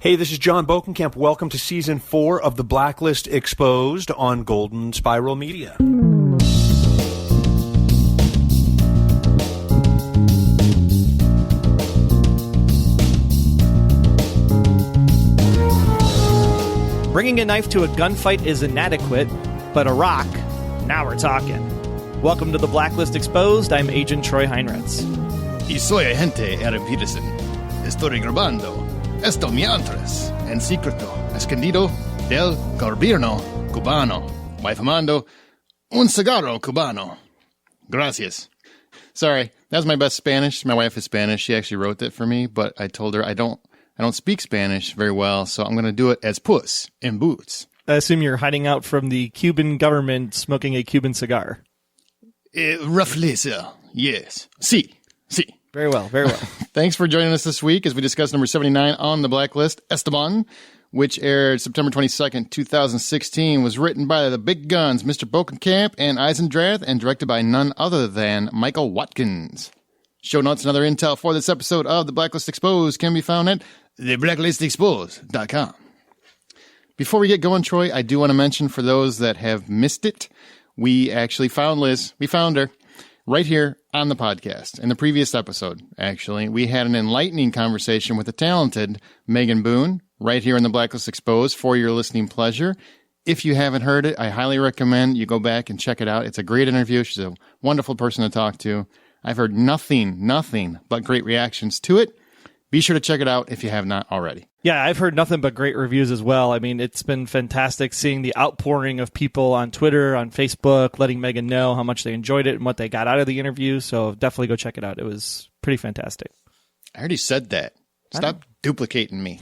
Hey, this is John Bokenkamp. Welcome to Season 4 of The Blacklist Exposed on Golden Spiral Media. Bringing a knife to a gunfight is inadequate, but a rock, now we're talking. Welcome to The Blacklist Exposed. I'm Agent Troy Heinrichs. Y soy agente Aram Peterson. Estoy grabando esto mientras en secreto escondido del gobierno cubano. Voy fumando un cigarro cubano. Gracias. Sorry, that was my best Spanish. My wife is Spanish. She actually wrote that for me, but I told her I don't speak Spanish very well, so I'm going to do it as Puss in Boots. I assume you're hiding out from the Cuban government smoking a Cuban cigar. Roughly so. Yes. Sí. Very well, very well. Thanks for joining us this week as we discuss number 79 on the Blacklist, Esteban, which aired September 22nd, 2016, was written by the big guns, Mr. Bokenkamp and Eisendrath, and directed by none other than Michael Watkins. Show notes and other intel for this episode of The Blacklist Exposed can be found at theblacklistexposed.com. Before we get going, Troy, I do want to mention for those that have missed it, we actually found Liz. We found her right here on the podcast. In the previous episode, actually, we had an enlightening conversation with the talented Megan Boone right here in The Blacklist Exposed for your listening pleasure. If you haven't heard it, I highly recommend you go back and check it out. It's a great interview. She's a wonderful person to talk to. I've heard nothing but great reactions to it. Be sure to check it out if you have not already. Yeah, I've heard nothing but great reviews as well. I mean, it's been fantastic seeing the outpouring of people on Twitter, on Facebook, letting Megan know how much they enjoyed it and what they got out of the interview. So definitely go check it out. It was pretty fantastic. I already said that. Stop duplicating me.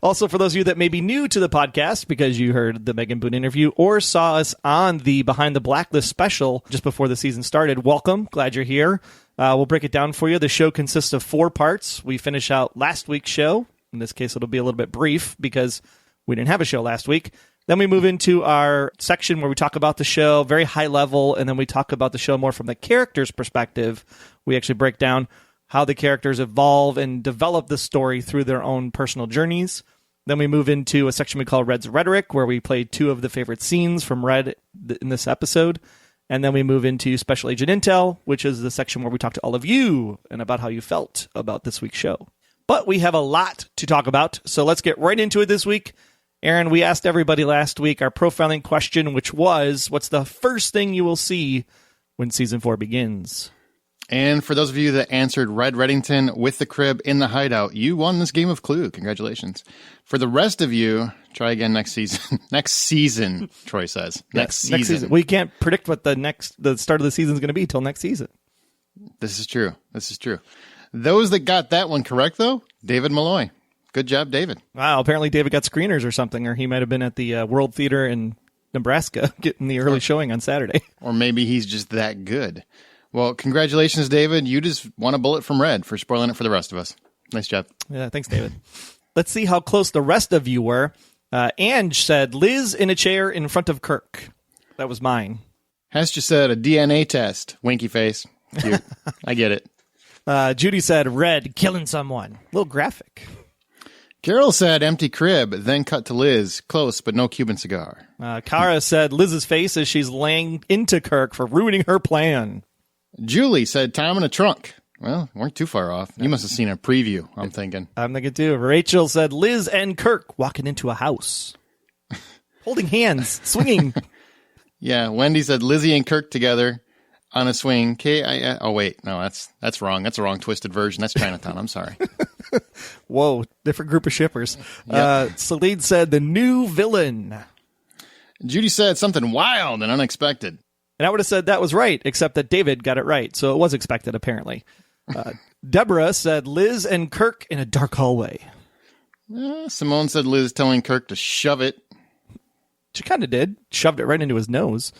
Also, for those of you that may be new to the podcast because you heard the Megan Boone interview or saw us on the Behind the Blacklist special just before the season started, welcome. Glad you're here. We'll break it down for you. The show consists of 4 parts. We finish out last week's show. In this case, it'll be a little bit brief because we didn't have a show last week. Then we move into our section where we talk about the show, very high level, and then we talk about the show more from the character's perspective. We actually break down how the characters evolve and develop the story through their own personal journeys. Then we move into a section we call Red's Rhetoric, where we play 2 of the favorite scenes from Red in this episode. And then we move into Special Agent Intel, which is the section where we talk to all of you and about how you felt about this week's show. But we have a lot to talk about, so let's get right into it this week. Aaron, we asked everybody last week our profiling question, which was, what's the first thing you will see when Season 4 begins? And for those of you that answered Red Reddington with the crib in the hideout, you won this game of Clue. Congratulations. For the rest of you, try again next season. Next season, Troy says. Next season. We can't predict what the start of the season is going to be till next season. This is true. Those that got that one correct, though, David Malloy. Good job, David. Wow, apparently David got screeners or something, or he might have been at the World Theater in Nebraska getting the early showing on Saturday. Or maybe he's just that good. Well, congratulations, David. You just won a bullet from Red for spoiling it for the rest of us. Nice job. Yeah, thanks, David. Let's see how close the rest of you were. Ange said, Liz in a chair in front of Kirk. That was mine. Hess just said a DNA test. Winky face. Cute. I get it. Judy said, Red killing someone. A little graphic. Carol said empty crib, then cut to Liz. Close, but no Cuban cigar. Kara said Liz's face as she's laying into Kirk for ruining her plan. Julie said Tom in a trunk. Well, weren't too far off. You must have seen a preview, I'm thinking. I'm thinking too. Rachel said Liz and Kirk walking into a house. Holding hands, swinging. Yeah, Wendy said Lizzie and Kirk together on a swing. Oh, wait. No, that's wrong. That's a wrong twisted version. That's Chinatown. I'm sorry. Whoa, different group of shippers. Yep. Salid said the new villain. Judy said something wild and unexpected. And I would have said that was right, except that David got it right, so it was expected, apparently. Deborah said Liz and Kirk in a dark hallway. Simone said Liz telling Kirk to shove it. She kind of did. Shoved it right into his nose.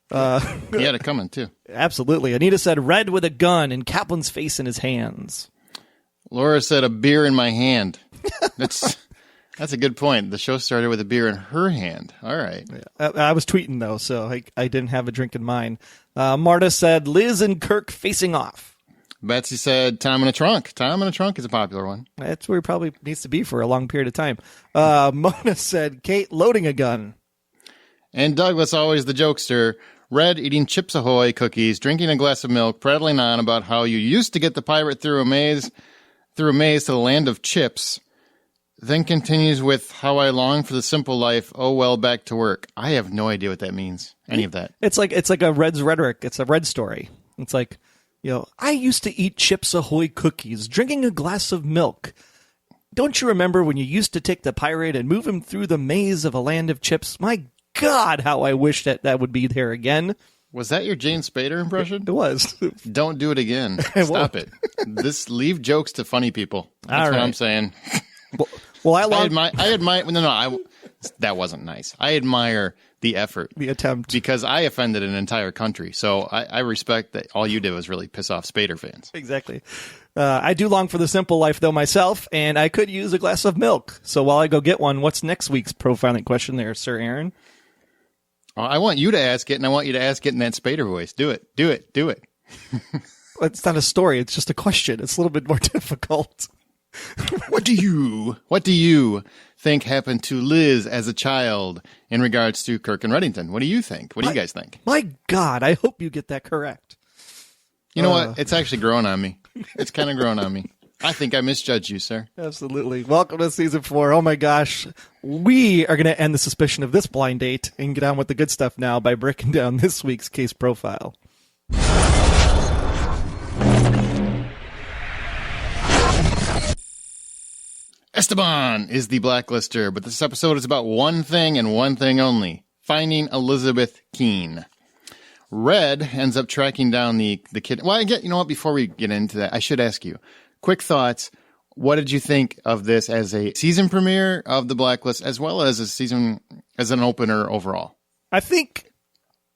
He had it coming, too. Absolutely. Anita said Red with a gun and Kaplan's face in his hands. Laura said a beer in my hand. That's a good point. The show started with a beer in her hand. All right. I was tweeting, though, so I didn't have a drink in mine. Marta said Liz and Kirk facing off. Betsy said Tom in a Trunk. Tom in a Trunk is a popular one. That's where he probably needs to be for a long period of time. Mona said Kate loading a gun. And Douglas, always the jokester, Red eating Chips Ahoy cookies, drinking a glass of milk, prattling on about how you used to get the pirate through a maze to the land of chips. Then continues with how I long for the simple life. Oh, well, back to work. I have no idea what that means. Any of that. It's like a Red's rhetoric. It's a Red story. It's like, I used to eat Chips Ahoy cookies, drinking a glass of milk. Don't you remember when you used to take the pirate and move him through the maze of a land of chips? My God, how I wish that would be there again. Was that your James Spader impression? It was. Don't do it again. Stop it. Leave jokes to funny people. That's what I'm saying. Well, I admire. No, that wasn't nice. I admire the effort, the attempt, because I offended an entire country. So I respect that all you did was really piss off Spader fans. Exactly. I do long for the simple life, though, myself, and I could use a glass of milk. So while I go get one, what's next week's profiling question there, Sir Aaron? I want you to ask it, and I want you to ask it in that Spader voice. Do it. Do it. Do it. It's not a story. It's just a question. It's a little bit more difficult. What do you think happened to Liz as a child in regards to Kirk and Reddington? What do you think? What do you guys think? My God, I hope you get that correct. You know what? It's actually growing on me. It's kind of growing on me. I think I misjudged you, sir. Absolutely. Welcome to season 4. Oh my gosh. We are going to end the suspicion of this blind date and get on with the good stuff now by breaking down this week's case profile. Esteban is the blacklister, but this episode is about one thing and one thing only: finding Elizabeth Keene. Red ends up tracking down the kid. Well, you know what? Before we get into that, I should ask you quick thoughts. What did you think of this as a season premiere of the Blacklist, as well as as an opener overall? I think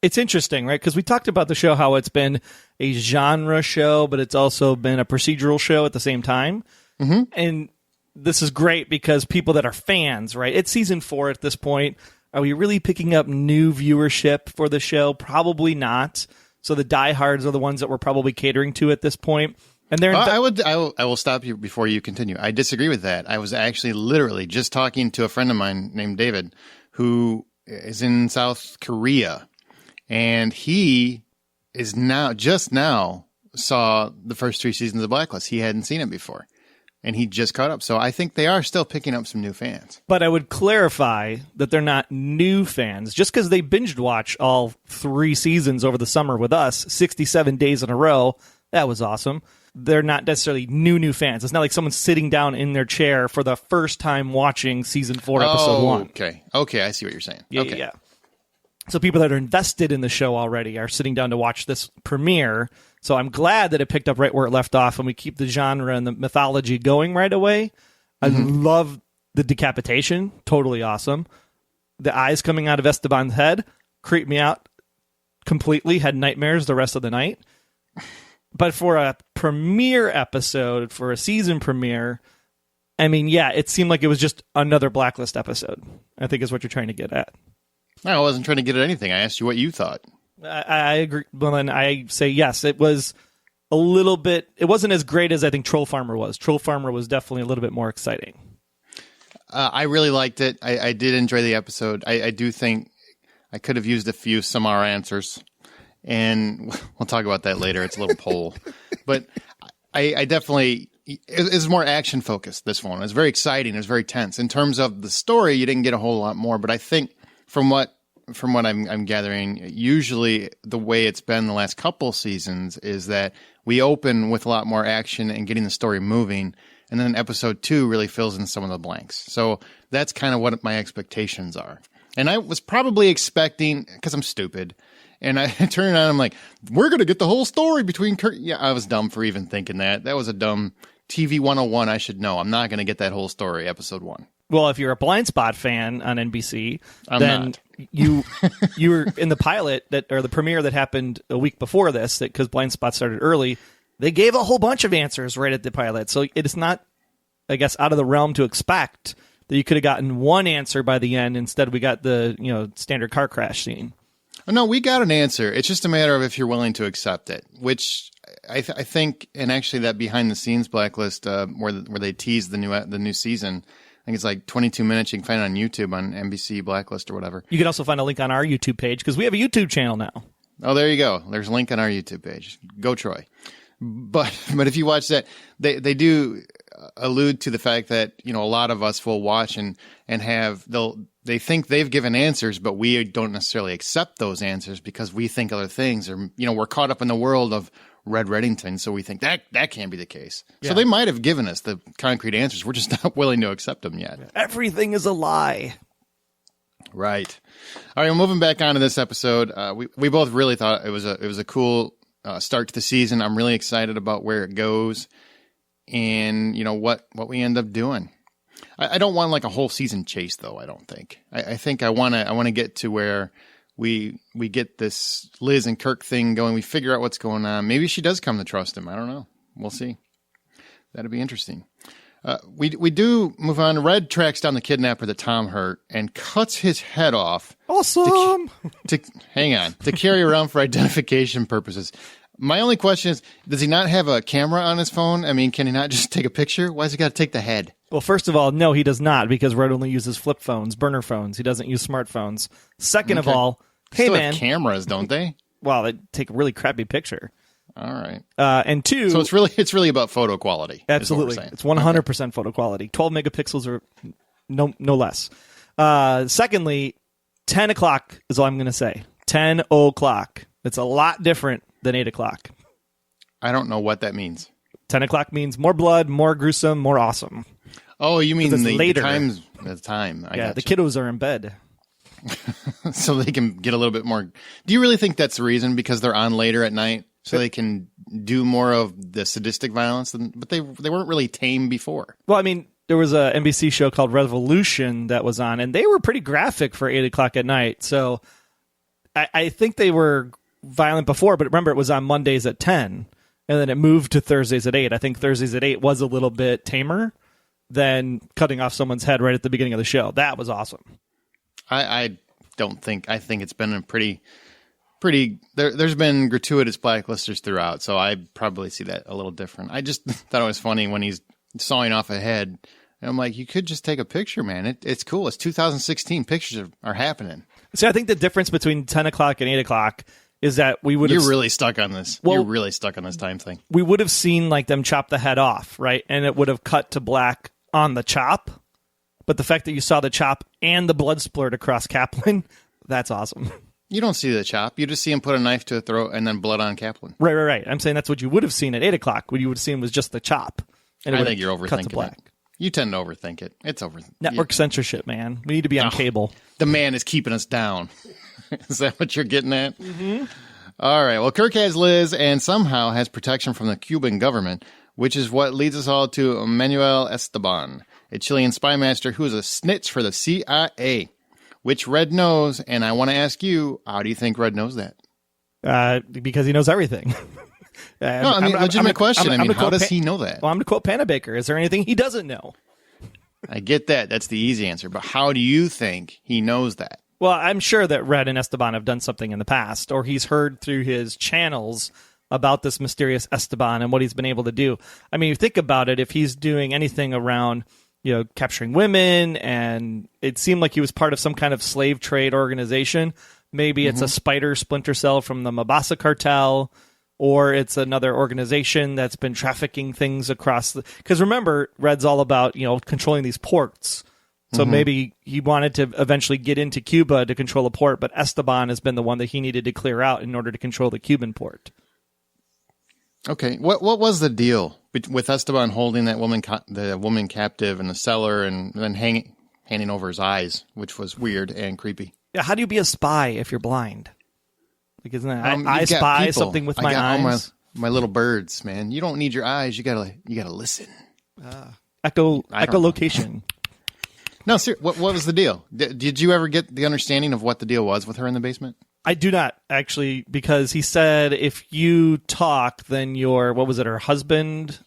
it's interesting, right? Because we talked about the show, how it's been a genre show, but it's also been a procedural show at the same time. Mm-hmm. And this is great because people that are fans, right? It's season 4 at this point. Are we really picking up new viewership for the show? Probably not. So the diehards are the ones that we're probably catering to at this point. And they're I will stop you before you continue. I disagree with that. I was actually literally just talking to a friend of mine named David, who is in South Korea, and he is just now saw the first 3 seasons of Blacklist. He hadn't seen it before, and he just caught up. So I think they are still picking up some new fans. But I would clarify that they're not new fans. Just because they binged watch all 3 seasons over the summer with us, 67 days in a row, that was awesome. They're not necessarily new fans. It's not like someone's sitting down in their chair for the first time watching season 4, episode 1. Okay, I see what you're saying. Yeah. So people that are invested in the show already are sitting down to watch this premiere. So I'm glad that it picked up right where it left off, and we keep the genre and the mythology going right away. I love the decapitation. Totally awesome. The eyes coming out of Esteban's head creeped me out completely. Had nightmares the rest of the night. But for a premiere episode, for a season premiere, I mean, yeah, it seemed like it was just another Blacklist episode, I think is what you're trying to get at. No, I wasn't trying to get at anything. I asked you what you thought. I agree. Well, then I say yes. It was a little bit. It wasn't as great as I think Troll Farmer was. Troll Farmer was definitely a little bit more exciting. I really liked it. I did enjoy the episode. I do think I could have used a few Samar answers, and we'll talk about that later. It's a little poll, but I definitely. It's more action focused. This one. It was very exciting. It was very tense. In terms of the story, you didn't get a whole lot more, but I think from what I'm gathering, usually the way it's been the last couple seasons is that we open with a lot more action and getting the story moving, and then episode 2 really fills in some of the blanks. So that's kind of what my expectations are. And I was probably expecting, because I'm stupid, and I turned on, I'm like, we're going to get the whole story between Kirk. Yeah, I was dumb for even thinking that. That was a dumb TV 101 I should know. I'm not going to get that whole story, episode 1. Well, if you're a Blind Spot fan on NBC, then not. you were in the pilot or the premiere that happened a week before this, because Blind Spot started early. They gave a whole bunch of answers right at the pilot, so it is not, I guess, out of the realm to expect that you could have gotten one answer by the end. Instead, we got the standard car crash scene. No, we got an answer. It's just a matter of if you're willing to accept it, which I think, and actually that behind the scenes Blacklist where they tease the new season. I think it's like 22 minutes. You can find it on YouTube on NBC Blacklist or whatever. You can also find a link on our YouTube page because we have a YouTube channel now. Oh, there you go. There's a link on our YouTube page. Go Troy. But if you watch that, they do allude to the fact that, you know, a lot of us will watch and they think they've given answers, but we don't necessarily accept those answers because we think other things, or, you know, we're caught up in the world of Red Reddington, so we think that can't be the case. Yeah. So they might have given us the concrete answers. We're just not willing to accept them yet. Everything is a lie. Right. All right. Well, moving back on to this episode, we both really thought it was a cool start to the season. I'm really excited about where it goes, and you know what we end up doing. I don't want like a whole season chase, though. I don't think. I think I want to get to where we get this Liz and Kirk thing going. We figure out what's going on. Maybe she does come to trust him. I don't know. We'll see. That'd be interesting. We do move on. Red tracks down the kidnapper that Tom hurt and cuts his head off. Awesome. Hang on. To carry around for identification purposes. My only question is, does he not have a camera on his phone? I mean, can he not just take a picture? Why has he got to take the head? Well, first of all, no, he does not, because Red only uses flip phones, burner phones. He doesn't use smartphones. Second of all, hey, still man. Have cameras, don't they? Well, they take a really crappy picture. All right. And two. So it's really about photo quality. Absolutely. It's 100% photo quality. 12 megapixels or no less. Secondly, 10 o'clock is all I'm going to say. 10 o'clock. It's a lot different than 8 o'clock. I don't know what that means. 10 o'clock means more blood, more gruesome, more awesome. Oh, you mean the time. Yeah, the kiddos are in bed. So they can get a little bit more. Do you really think that's the reason? Because they're on later at night, so they can do more of the sadistic violence? But they weren't really tame before. Well, I mean, there was a NBC show called Revolution that was on, and they were pretty graphic for 8 o'clock at night. So I think they were violent before, but remember, it was on Mondays at 10, and then it moved to Thursdays at 8. I think Thursdays at 8 was a little bit tamer than cutting off someone's head right at the beginning of the show. That was awesome. I think it's been a pretty there's been gratuitous blacklisters throughout, so I probably see that a little different. I just thought it was funny when he's sawing off a head, and I'm like, you could just take a picture, man. It's cool. It's 2016. Pictures are happening. See, I think the difference between 10 o'clock and 8 o'clock is that we would have... You're really stuck on this. Well, you're really stuck on this time thing. We would have seen like them chop the head off, right? And it would have cut to black on the chop. But the fact that you saw the chop and the blood splurt across Kaplan, that's awesome. You don't see the chop. You just see him put a knife to the throat and then blood on Kaplan. Right. I'm saying that's what you would have seen at 8 o'clock. What you would have seen was just the chop. And I think you're overthinking it. You tend to overthink it. It's over. Network censorship, man. We need to be on cable. The man is keeping us down. Is that what you're getting at? Mm-hmm. All right. Well, Kirk has Liz and somehow has protection from the Cuban government, which is what leads us all to Manuel Esteban, a Chilean spy master who is a snitch for the CIA, which Red knows. And I want to ask you, how do you think Red knows that? Because he knows everything. No, I mean, legitimate question. How does he know that? Well, I'm going to quote Panabaker. Is there anything he doesn't know? I get that. That's the easy answer. But how do you think he knows that? Well, I'm sure that Red and Esteban have done something in the past, or he's heard through his channels about this mysterious Esteban and what he's been able to do. I mean, you think about it, if he's doing anything around, you know, capturing women, and it seemed like he was part of some kind of slave trade organization. Maybe it's a spider splinter cell from the Mabasa cartel, or it's another organization that's been trafficking things across the... Because remember, Red's all about, you know, controlling these ports. So maybe he wanted to eventually get into Cuba to control a port, but Esteban has been the one that he needed to clear out in order to control the Cuban port. Okay, what was the deal with Esteban holding that woman, the woman captive in the cellar, and then handing over his eyes, which was weird and creepy? Yeah, how do you be a spy if you're blind? Like, isn't that I spy people. Something with my eyes? All my little birds, man. You don't need your eyes. You gotta listen. Echolocation. No, seriously, what was the deal? Did you ever get the understanding of what the deal was with her in the basement? I do not, actually, because he said if you talk, then your, what was it, her husband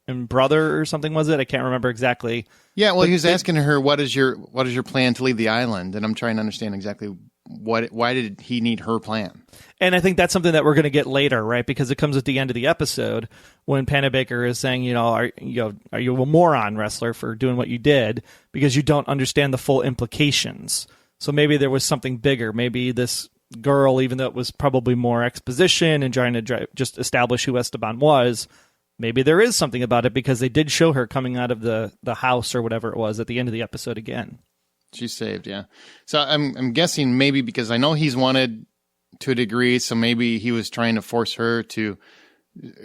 and brother or something, was it? I can't remember exactly. Yeah, well, he was asking her, what is your plan to leave the island? And I'm trying to understand exactly why did he need her plan? And I think that's something that we're going to get later, right? Because it comes at the end of the episode when Panabaker is saying, are you a moron, Ressler, for doing what you did because you don't understand the full implications. So maybe there was something bigger. Maybe this girl, even though it was probably more exposition and trying to just establish who Esteban was, maybe there is something about it because they did show her coming out of the house or whatever it was at the end of the episode again. She's saved, yeah. So I'm guessing maybe because I know he's wanted to a degree, so maybe he was trying to force her to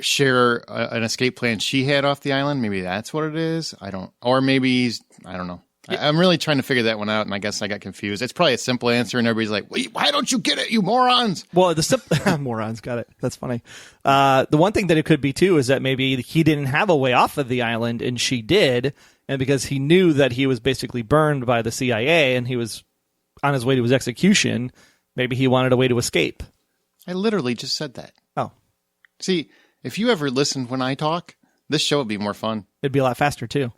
share an escape plan she had off the island. Maybe that's what it is. I don't know. I'm really trying to figure that one out, and I guess I got confused. It's probably a simple answer, and everybody's like, "Wait, why don't you get it, you morons?" Well, morons got it. That's funny. The one thing that it could be, too, is that maybe he didn't have a way off of the island, and she did, and because he knew that he was basically burned by the CIA, and he was on his way to his execution, maybe he wanted a way to escape. I literally just said that. Oh. See, if you ever listened when I talk, this show would be more fun. It'd be a lot faster, too.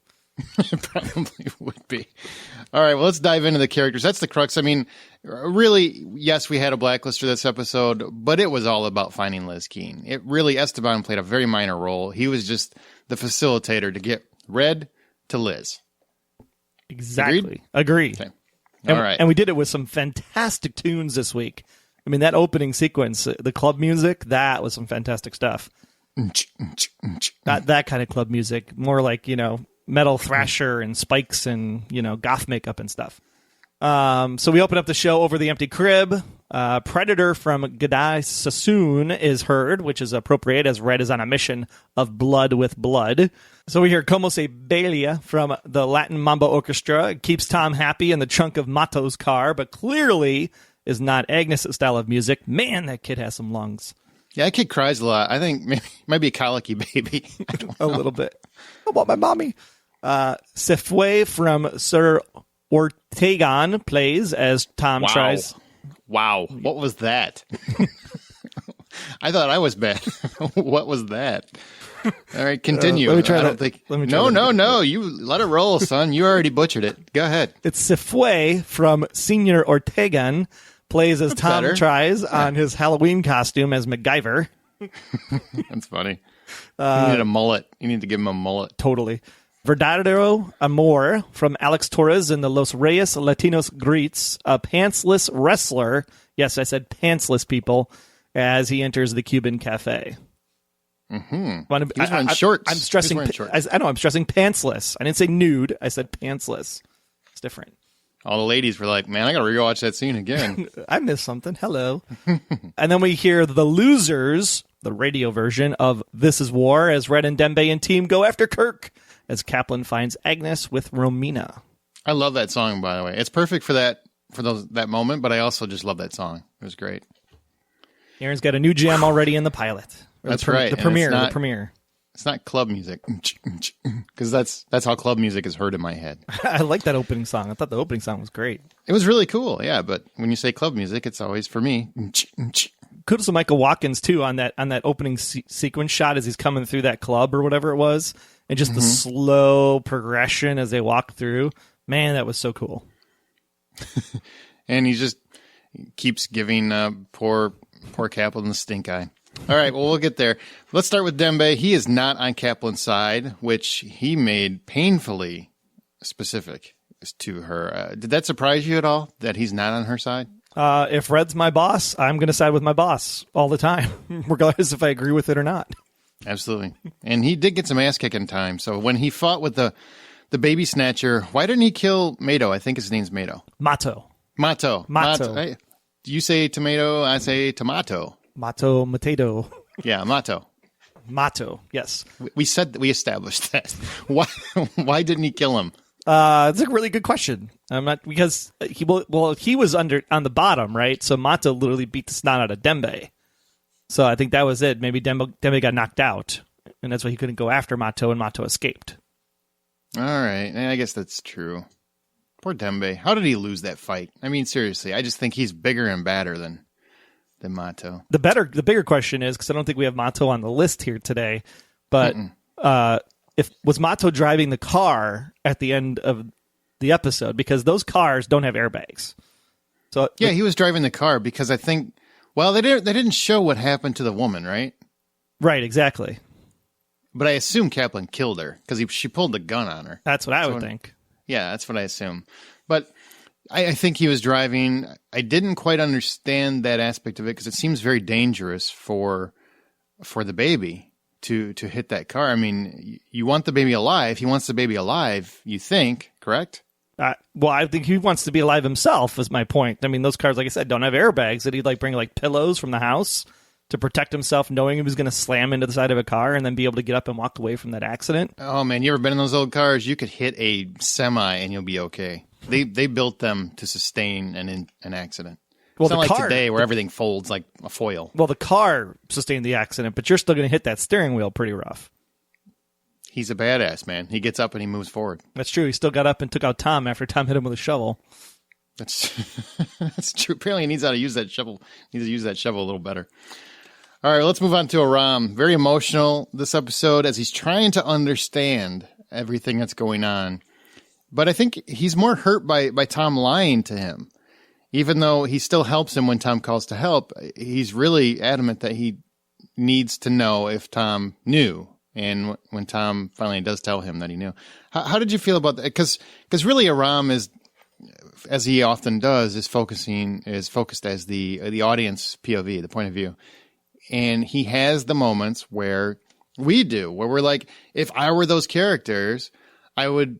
It probably would be. All right, well, let's dive into the characters. That's the crux. I mean, really, yes, we had a blacklist for this episode, but it was all about finding Liz Keene. Esteban played a very minor role. He was just the facilitator to get Red to Liz. Exactly. Agree. Okay. All right. And we did it with some fantastic tunes this week. I mean, that opening sequence, the club music, that was some fantastic stuff. Not that kind of club music, more like, metal thrasher and spikes and, goth makeup and stuff. So we open up the show over the empty crib. Predator from Gadai Sassoon is heard, which is appropriate as Red is on a mission of blood with blood. So we hear Como Se Baila from the Latin Mambo Orchestra. It keeps Tom happy in the trunk of Mato's car, but clearly is not Agnes' style of music. Man, that kid has some lungs. Yeah, that kid cries a lot. I think maybe might be a colicky baby. A little bit. I want my mommy. Sefue from Sir Ortegon plays as Tom tries. Wow. What was that? I thought I was bad. What was that? All right, continue. Let me try No. You let it roll, son. You already butchered it. Go ahead. It's Sefue from Senior Ortegon plays as Tom tries on his Halloween costume as MacGyver. That's funny. You need a mullet. You need to give him a mullet. Totally. Verdadero Amor from Alex Torres in the Los Reyes Latinos greets a pantsless Ressler. Yes, I said pantsless, people, as he enters the Cuban cafe. Mm-hmm. He's wearing shorts. I'm stressing. I know. I'm stressing pantsless. I didn't say nude. I said pantsless. It's different. All the ladies were like, "Man, I got to rewatch that scene again." I missed something. Hello. And then we hear the losers, the radio version of "This Is War," as Red and Dembe and team go after Kirk, as Kaplan finds Agnes with Romina. I love that song, by the way. It's perfect for that moment, but I also just love that song. It was great. Aaron's got a new jam already in the pilot. That's right. The premiere. It's not club music, because that's how club music is heard in my head. I like that opening song. I thought the opening song was great. It was really cool, yeah. But when you say club music, it's always for me. Kudos to Michael Watkins too on that opening sequence shot as he's coming through that club or whatever it was, and just the slow progression as they walk through. Man, that was so cool. And he just keeps giving poor Kaplan the stink eye. All right, well, we'll get there. Let's start with Dembe. He is not on Kaplan's side, which he made painfully specific to her. Did that surprise you at all, that he's not on her side? If Red's my boss, I'm going to side with my boss all the time, regardless if I agree with it or not. Absolutely. And he did get some ass kicking time. So when he fought with the baby snatcher, why didn't he kill Mato? I think his name's Mato. Mato. Do you say tomato? I say tomato. Mato. Yeah, Mato. Mato, yes. We established that. Why didn't he kill him? That's a really good question. I'm not, because he was on the bottom, right? So Mato literally beat the snot out of Dembe. So I think that was it. Maybe Dembe got knocked out, and that's why he couldn't go after Mato, and Mato escaped. All right, I guess that's true. Poor Dembe. How did he lose that fight? I mean, seriously, I just think he's bigger and badder than Mato. The bigger question is, because I don't think we have Mato on the list here today, but was Mato driving the car at the end of the episode? Because those cars don't have airbags. So Yeah, he was driving the car because I think, well, they didn't show what happened to the woman, right? Right, exactly. But I assume Kaplan killed her because she pulled the gun on her. That's what I would think. Yeah, that's what I assume. But I think he was driving. I didn't quite understand that aspect of it because it seems very dangerous for the baby to hit that car. I mean, you want the baby alive. He wants the baby alive, you think, correct? Well, I think he wants to be alive himself, is my point. I mean, those cars, like I said, don't have airbags. Did he bring pillows from the house to protect himself, knowing he was going to slam into the side of a car and then be able to get up and walk away from that accident? Oh, man, you ever been in those old cars? You could hit a semi and you'll be okay. They built them to sustain an accident. Well, it's not the like car, today where everything folds like a foil. Well, the car sustained the accident, but you're still going to hit that steering wheel pretty rough. He's a badass, man. He gets up and he moves forward. That's true. He still got up and took out Tom after Tom hit him with a shovel. That's true. Apparently he needs how to use that shovel. He needs to use that shovel a little better. All right, let's move on to Aram. Very emotional this episode as he's trying to understand everything that's going on. But I think he's more hurt by Tom lying to him. Even though he still helps him when Tom calls to help, he's really adamant that he needs to know if Tom knew. And when Tom finally does tell him that he knew. How did you feel about that? Because really Aram is, as he often does, is focused as the audience POV, the point of view. And he has the moments where we're like, if I were those characters, I would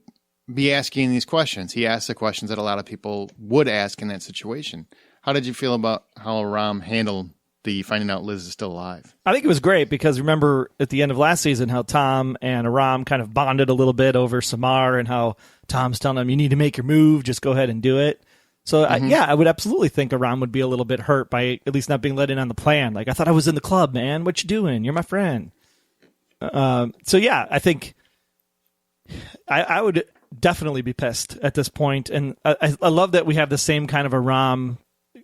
be asking these questions. He asks the questions that a lot of people would ask in that situation. How did you feel about how Aram handled the finding out Liz is still alive? I think it was great because remember at the end of last season how Tom and Aram kind of bonded a little bit over Samar and how Tom's telling him, you need to make your move, just go ahead and do it. So, I would absolutely think Aram would be a little bit hurt by at least not being let in on the plan. Like, I thought I was in the club, man. What you doing? You're my friend. I think I would definitely be pissed at this point. And I love that we have the same kind of Aram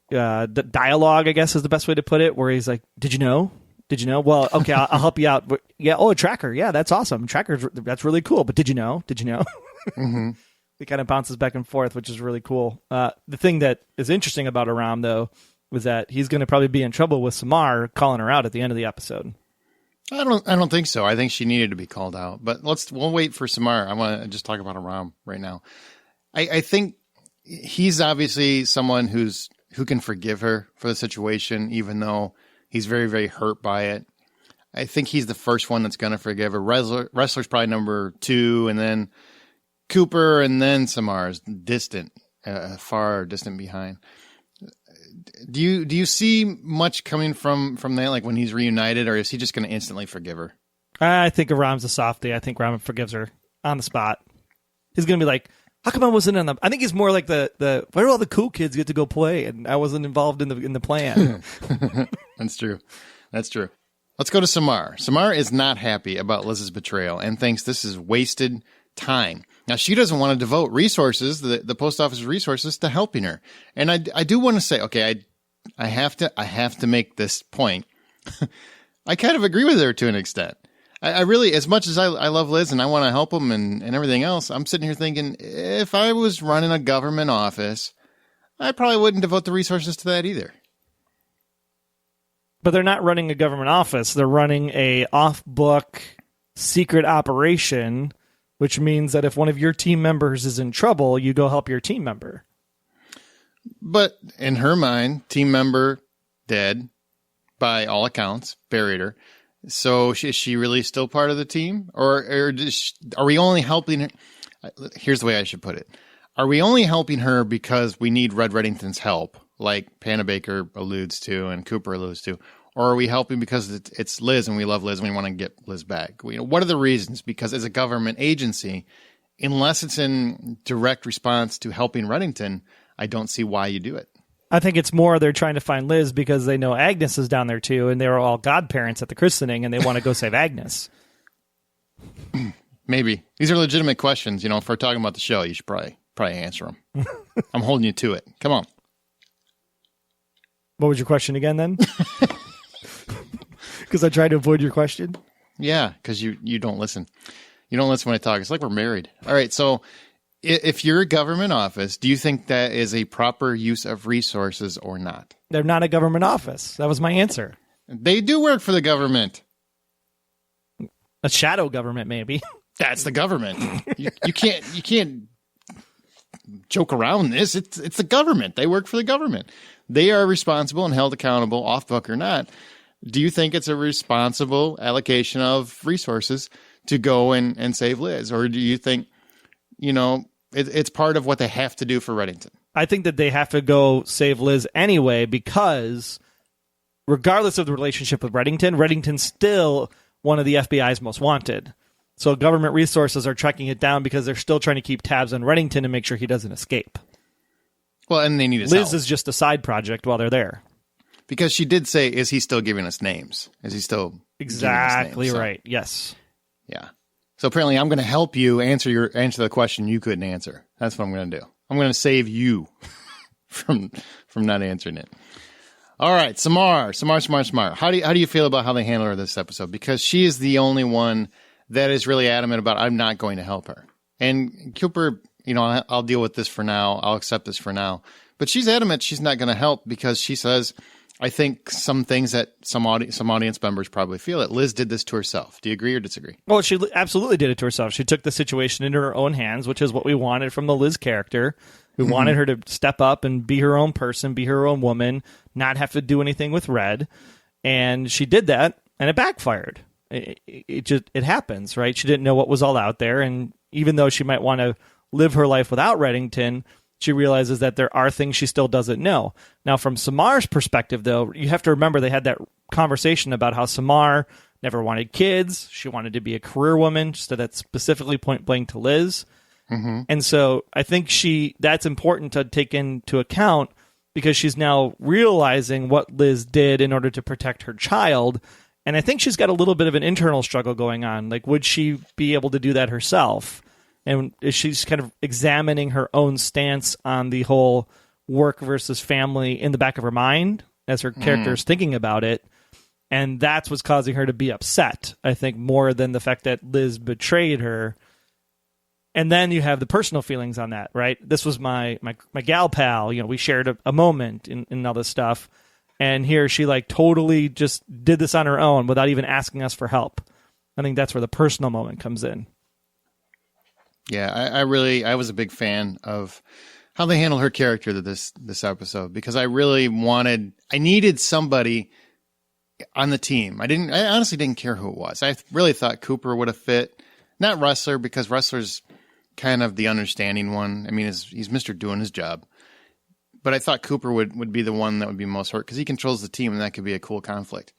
dialogue, I guess is the best way to put it, where he's like, did you know? Did you know? Well, okay, I'll help you out. Yeah, a tracker. Yeah, that's awesome. Trackers, that's really cool. But did you know? Did you know? Mm-hmm. It kind of bounces back and forth, which is really cool. The thing that is interesting about Aram, though, was that he's going to probably be in trouble with Samar calling her out at the end of the episode. I don't think so. I think she needed to be called out. But we'll wait for Samar. I want to just talk about Aram right now. I think he's obviously someone who can forgive her for the situation, even though he's very, very hurt by it. I think he's the first one that's going to forgive her. Ressler's probably number 2, and then Cooper, and then Samar's distant, far distant behind. Do you see much coming from that, like when he's reunited, or is he just going to instantly forgive her? I think Aram's a softie. I think Aram forgives her on the spot. He's going to be like, how come I wasn't in the... I think he's more like the where do all the cool kids get to go play, and I wasn't involved in the plan. That's true. That's true. Let's go to Samar. Samar is not happy about Liz's betrayal and thinks this is wasted time. Now, she doesn't want to devote resources, the post office resources, to helping her. And I do want to say, okay, I have to make this point. I kind of agree with her to an extent. I really, as much as I love Liz and I want to help him and everything else, I'm sitting here thinking, if I was running a government office, I probably wouldn't devote the resources to that either. But they're not running a government office. They're running a off-book secret operation, which means that if one of your team members is in trouble, you go help your team member. But in her mind, team member dead, by all accounts, buried her. So is she really still part of the team? Or are we only helping her? Here's the way I should put it. Are we only helping her because we need Red Reddington's help, like Panabaker alludes to and Cooper alludes to? Or are we helping because it's Liz and we love Liz and we want to get Liz back? What are the reasons? Because as a government agency, unless it's in direct response to helping Reddington, I don't see why you do it. I think it's more they're trying to find Liz because they know Agnes is down there too, and they're all godparents at the christening, and they want to go save Agnes. Maybe. These are legitimate questions. If we're talking about the show, you should probably answer them. I'm holding you to it. Come on. What was your question again then? Because I tried to avoid your question. Yeah, because you don't listen. You don't listen when I talk. It's like we're married. All right, so if you're a government office, do you think that is a proper use of resources or not? They're not a government office. That was my answer. They do work for the government. A shadow government, maybe. That's the government. You can't joke around this. It's the government. They work for the government. They are responsible and held accountable, off book or not. Do you think it's a responsible allocation of resources to go and save Liz? Or do you think, it's part of what they have to do for Reddington? I think that they have to go save Liz anyway, because regardless of the relationship with Reddington, Reddington's still one of the FBI's most wanted. So government resources are tracking it down because they're still trying to keep tabs on Reddington and make sure he doesn't escape. Well, and they need his Liz help. is just a side project while they're there. Because she did say, is he still giving us names? Is he still exactly giving us names? Right? Yes. Yeah. So apparently I'm going to help you answer the question you couldn't answer. That's what I'm going to do. I'm going to save you from not answering it. All right, Samar. How do you feel about how they handle her this episode? Because she is the only one that is really adamant about, I'm not going to help her. And Cooper, I'll deal with this for now. I'll accept this for now. But she's adamant she's not going to help because she says, I think some things that some audience members probably feel that Liz did this to herself. Do you agree or disagree? Well, she absolutely did it to herself. She took the situation into her own hands, which is what we wanted from the Liz character. We wanted her to step up and be her own person, be her own woman, not have to do anything with Red. And she did that, and it backfired. It happens, right? She didn't know what was all out there, and even though she might want to live her life without Reddington, she realizes that there are things she still doesn't know. Now, from Samar's perspective, though, you have to remember they had that conversation about how Samar never wanted kids. She wanted to be a career woman. She said that specifically point blank to Liz. Mm-hmm. And so I think that's important to take into account because she's now realizing what Liz did in order to protect her child. And I think she's got a little bit of an internal struggle going on. Like, would she be able to do that herself? And she's kind of examining her own stance on the whole work versus family in the back of her mind as her character is thinking about it. And that's what's causing her to be upset, I think, more than the fact that Liz betrayed her. And then you have the personal feelings on that, right? This was my gal pal. We shared a moment in all this stuff. And here she totally just did this on her own without even asking us for help. I think that's where the personal moment comes in. Yeah, I was a big fan of how they handled her character this episode because I needed somebody on the team. I honestly didn't care who it was. I really thought Cooper would have fit, not Ressler, because Ressler's kind of the understanding one. I mean, he's Mr. doing his job. But I thought Cooper would be the one that would be most hurt because he controls the team and that could be a cool conflict.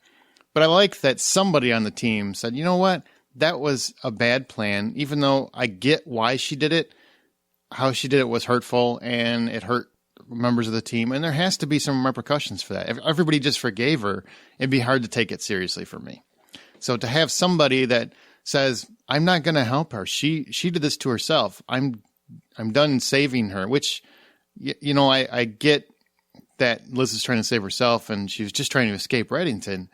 But I like that somebody on the team said, you know what? That was a bad plan, even though I get why she did it. How she did it was hurtful, and it hurt members of the team, and there has to be some repercussions for that. If everybody just forgave her, it'd be hard to take it seriously for me. So to have somebody that says, I'm not going to help her. She did this to herself. I'm done saving her, which, I get that Liz is trying to save herself, and she was just trying to escape Reddington.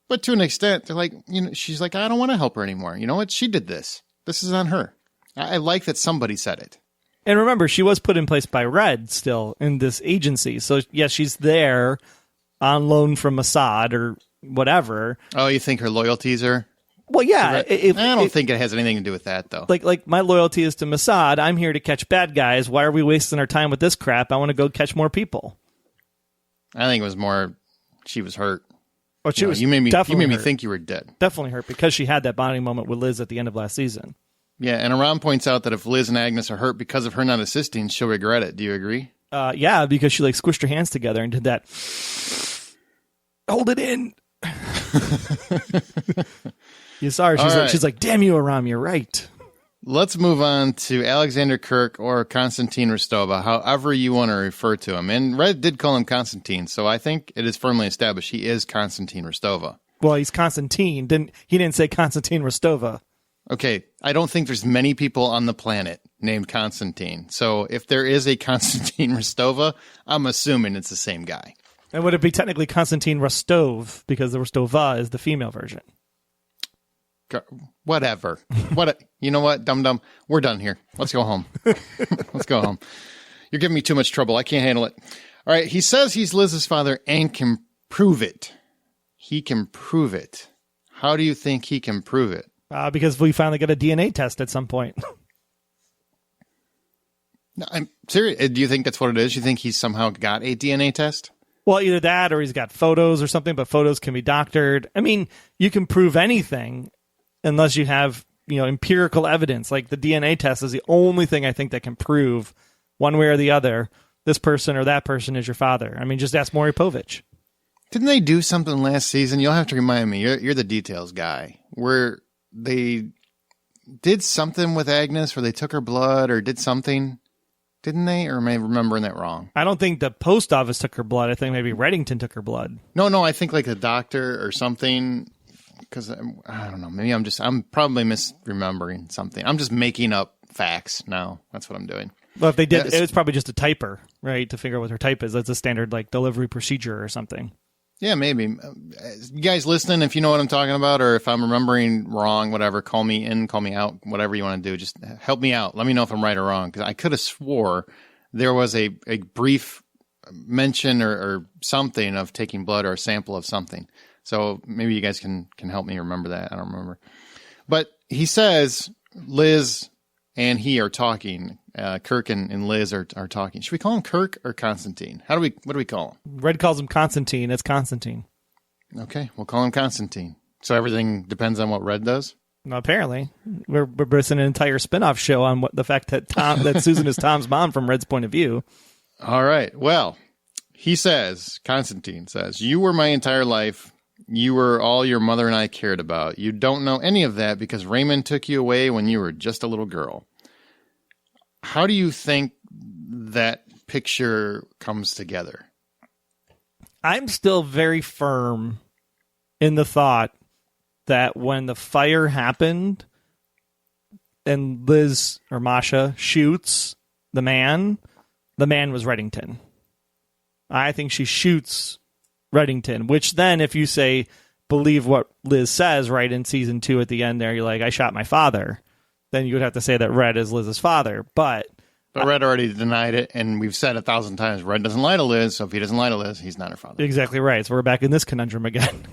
But to an extent, they're like, she's like, I don't want to help her anymore. You know what? She did this. This is on her. I like that somebody said it. And remember, she was put in place by Red still in this agency. So, yes, she's there on loan from Mossad or whatever. Oh, you think her loyalties are? Well, yeah. I don't think it has anything to do with that, though. Like my loyalty is to Mossad. I'm here to catch bad guys. Why are we wasting our time with this crap? I want to go catch more people. I think it was more she was hurt. Oh, she was you made me hurt. think you were dead. Definitely hurt because she had that bonding moment with Liz at the end of last season. Yeah, and Aram points out that if Liz and Agnes are hurt because of her not assisting, she'll regret it. Do you agree? Yeah, because she squished her hands together and did that. Hold it in. You saw her. She's like, damn you, Aram, you're right. Let's move on to Alexander Kirk or Constantine Rostova, however you want to refer to him. And Red did call him Constantine, so I think it is firmly established he is Constantine Rostova. Well, he's Constantine. He didn't say Constantine Rostova. Okay, I don't think there's many people on the planet named Constantine. So if there is a Constantine Rostova, I'm assuming it's the same guy. And would it be technically Constantine Rostov because the Rostova is the female version? Whatever. You know what, dum-dum? We're done here. Let's go home. Let's go home. You're giving me too much trouble. I can't handle it. All right. He says he's Liz's father and can prove it. He can prove it. How do you think he can prove it? Because we finally got a DNA test at some point. No, I'm serious. Do you think that's what it is? You think he's somehow got a DNA test? Well, either that or he's got photos or something, but photos can be doctored. I mean, you can prove anything unless you have, empirical evidence. Like the DNA test is the only thing I think that can prove one way or the other this person or that person is your father. I mean, just ask Maury Povich. Didn't they do something last season? You'll have to remind me. You're the details guy. Where they did something with Agnes where they took her blood or did something. Didn't they? Or am I remembering that wrong? I don't think the post office took her blood. I think maybe Reddington took her blood. No. I think like a doctor or something. Because I don't know. Maybe I'm probably misremembering something. I'm just making up facts now. That's what I'm doing. Well, if they did, it was probably just a typer, right? To figure out what her type is. That's a standard like delivery procedure or something. Yeah, maybe. You guys listening, if you know what I'm talking about, or if I'm remembering wrong, whatever, call me in, call me out, whatever you want to do. Just help me out. Let me know if I'm right or wrong. Because I could have swore there was a brief mention or something of taking blood or a sample of something. So maybe you guys can help me remember that. I don't remember. But he says Liz and he are talking. Kirk and Liz are talking. Should we call him Kirk or Constantine? What do we call him? Red calls him Constantine. It's Constantine. Okay, we'll call him Constantine. So everything depends on what Red does? Well, apparently. We're basing an entire spinoff show on the fact that that Susan is Tom's mom from Red's point of view. All right. Well, Constantine says, you were my entire life. You were all your mother and I cared about. You don't know any of that because Raymond took you away when you were just a little girl. How do you think that picture comes together? I'm still very firm in the thought that when the fire happened and Liz or Masha shoots the man was Reddington. I think she shoots Reddington, which then if you say, believe what Liz says, right, in season 2 at the end there, you're like, I shot my father. Then you would have to say that Red is Liz's father. But Red already denied it, and we've said 1,000 times, Red doesn't lie to Liz, so if he doesn't lie to Liz, he's not her father. Exactly right. So we're back in this conundrum again.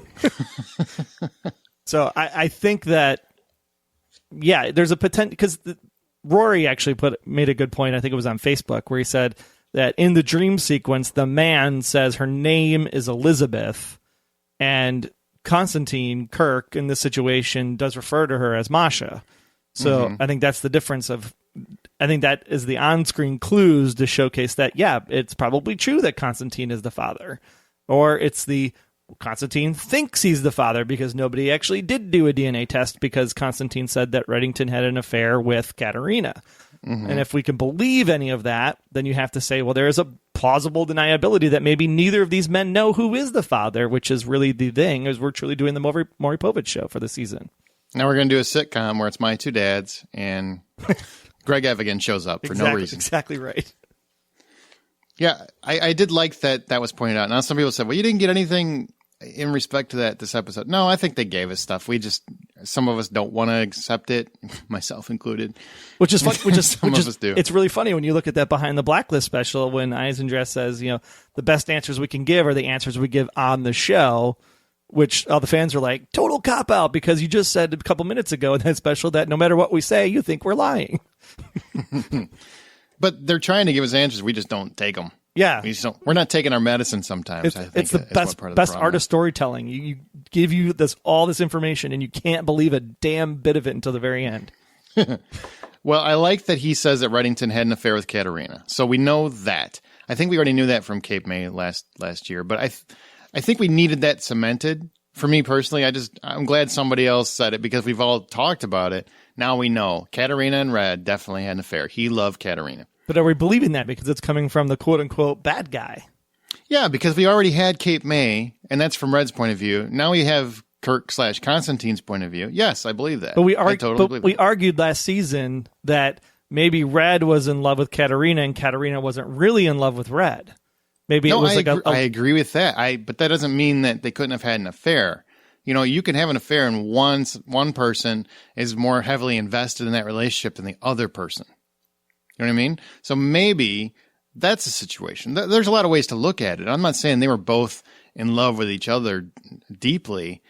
So I think that, yeah, there's a potential, because Rory actually made a good point, I think it was on Facebook, where he said that in the dream sequence, the man says her name is Elizabeth, and Constantine, Kirk, in this situation, does refer to her as Masha. So I think that's the difference I think that is the on-screen clues to showcase that, yeah, it's probably true that Constantine is the father. Or it's Constantine thinks he's the father because nobody actually did do a DNA test because Constantine said that Reddington had an affair with Katerina. And if we can believe any of that, then you have to say, well, there is a plausible deniability that maybe neither of these men know who is the father, which is really the thing, is we're truly doing the Maury Povich show for the season. Now we're going to do a sitcom where it's my two dads and Greg Evigan shows up for no reason. Exactly right. Yeah, I did like that was pointed out. Now some people said, well, you didn't get anything in respect to this episode. No, I think they gave us stuff. Some of us don't want to accept it, myself included. Which is fun. Some of us do. It's really funny when you look at that Behind the Blacklist special when Eisendress says, the best answers we can give are the answers we give on the show. Which all the fans are like, total cop-out, because you just said a couple minutes ago in that special that no matter what we say, you think we're lying. But they're trying to give us answers. We just don't take them. Yeah. We're not taking our medicine sometimes. It's the best art of storytelling. You give you all this information, and you can't believe a damn bit of it until the very end. Well, I like that he says that Reddington had an affair with Katerina. So we know that. I think we already knew that from Cape May last year. But I think we needed that cemented. For me personally, I'm glad somebody else said it because we've all talked about it. Now we know Katerina and Red definitely had an affair. He loved Katerina. But are we believing that because it's coming from the quote-unquote bad guy? Yeah, because we already had Cape May, and that's from Red's point of view. Now we have Kirk/Constantine's point of view. Yes, I believe that. But we argued last season that maybe Red was in love with Katerina and Katerina wasn't really in love with Red. Maybe it was I agree with that. But that doesn't mean that they couldn't have had an affair. You know, you can have an affair and one person is more heavily invested in that relationship than the other person. You know what I mean? So maybe that's a situation. There's a lot of ways to look at it. I'm not saying they were both in love with each other deeply,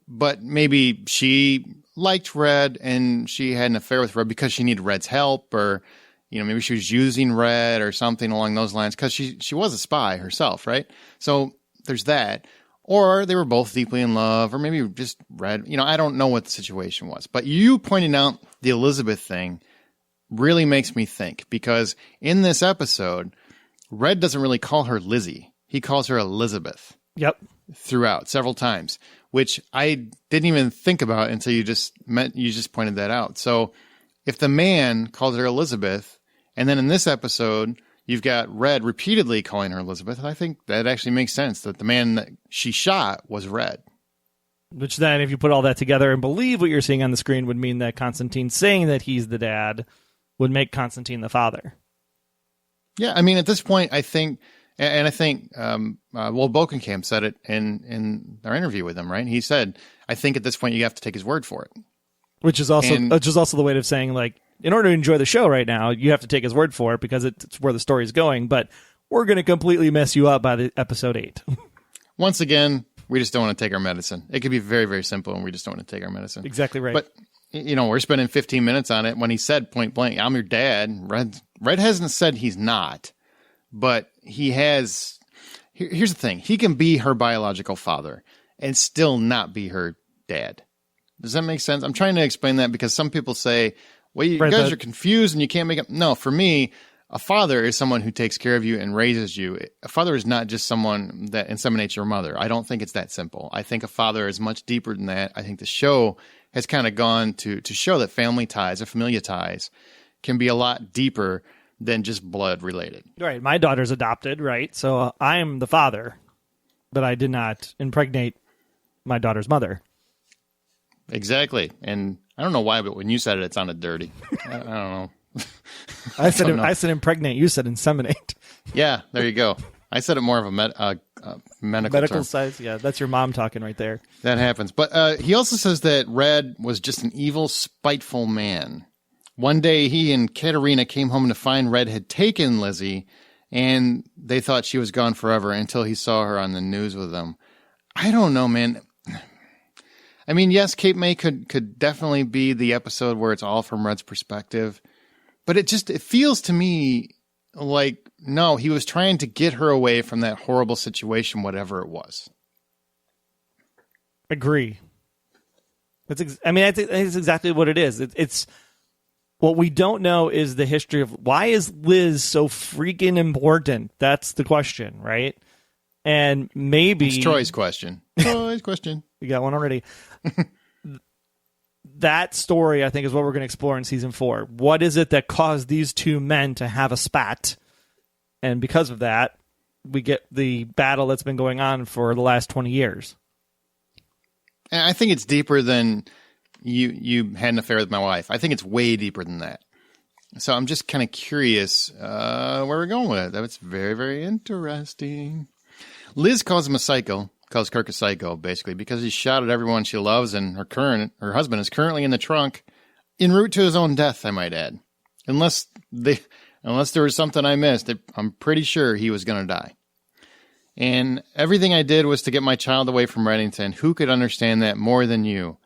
but maybe she liked Red and she had an affair with Red because she needed Red's help, or, you know, maybe she was using Red or something along those lines because she was a spy herself, right? So there's that. Or they were both deeply in love, or maybe just Red. You know, I don't know what the situation was. But you pointing out the Elizabeth thing really makes me think, because in this episode, Red doesn't really call her Lizzie. He calls her Elizabeth. Yep. Throughout several times, which I didn't even think about until you just pointed that out. So if the man calls her Elizabeth, and then in this episode, you've got Red repeatedly calling her Elizabeth, I think that actually makes sense that the man that she shot was Red. Which then, if you put all that together and believe what you're seeing on the screen, would mean that Constantine saying that he's the dad would make Constantine the father. Yeah, I mean, at this point, I think, Bokenkamp said it in our interview with him, right? He said, I think at this point you have to take his word for it. Which is also the way of saying, like, in order to enjoy the show right now, you have to take his word for it because it's where the story's going, but we're going to completely mess you up by the episode 8. Once again, we just don't want to take our medicine. It could be very, very simple, and we just don't want to take our medicine. Exactly right. But, you know, we're spending 15 minutes on it. When he said point blank, I'm your dad, Red hasn't said he's not, but he has. Here's the thing. He can be her biological father and still not be her dad. Does that make sense? I'm trying to explain that because some people say, well, you guys are confused and you can't make it. No, for me, a father is someone who takes care of you and raises you. A father is not just someone that inseminates your mother. I don't think it's that simple. I think a father is much deeper than that. I think the show has kind of gone to show that family ties or familia ties can be a lot deeper than just blood related. Right. My daughter's adopted, right? So I'm the father, but I did not impregnate my daughter's mother. Exactly. And I don't know why, but when you said it, it sounded dirty. I don't know. I said impregnate. You said inseminate. Yeah, there you go. I said it more of a medical term. Size. Yeah, that's your mom talking right there. That happens. But he also says that Red was just an evil, spiteful man. One day, he and Katerina came home to find Red had taken Lizzie, and they thought she was gone forever until he saw her on the news with them. I don't know, man. I mean, yes, Cape May could definitely be the episode where it's all from Red's perspective, but it feels to me like, no, he was trying to get her away from that horrible situation, whatever it was. Agree. I think it's exactly what it is. It's what we don't know is the history of why is Liz so freaking important? That's the question, right? And maybe it's Troy's question. Troy's question. You got one already. That story, I think, is what we're going to explore in season 4. What is it that caused these two men to have a spat? And because of that, we get the battle that's been going on for the last 20 years. And I think it's deeper than you had an affair with my wife. I think it's way deeper than that. So I'm just kind of curious where we're going with it. That's very, very interesting. Liz calls him a psycho. Calls Kirk a psycho, basically, because he shot at everyone she loves, and her husband is currently in the trunk, en route to his own death, I might add. Unless there was something I missed, I'm pretty sure he was going to die. And everything I did was to get my child away from Reddington. Who could understand that more than you?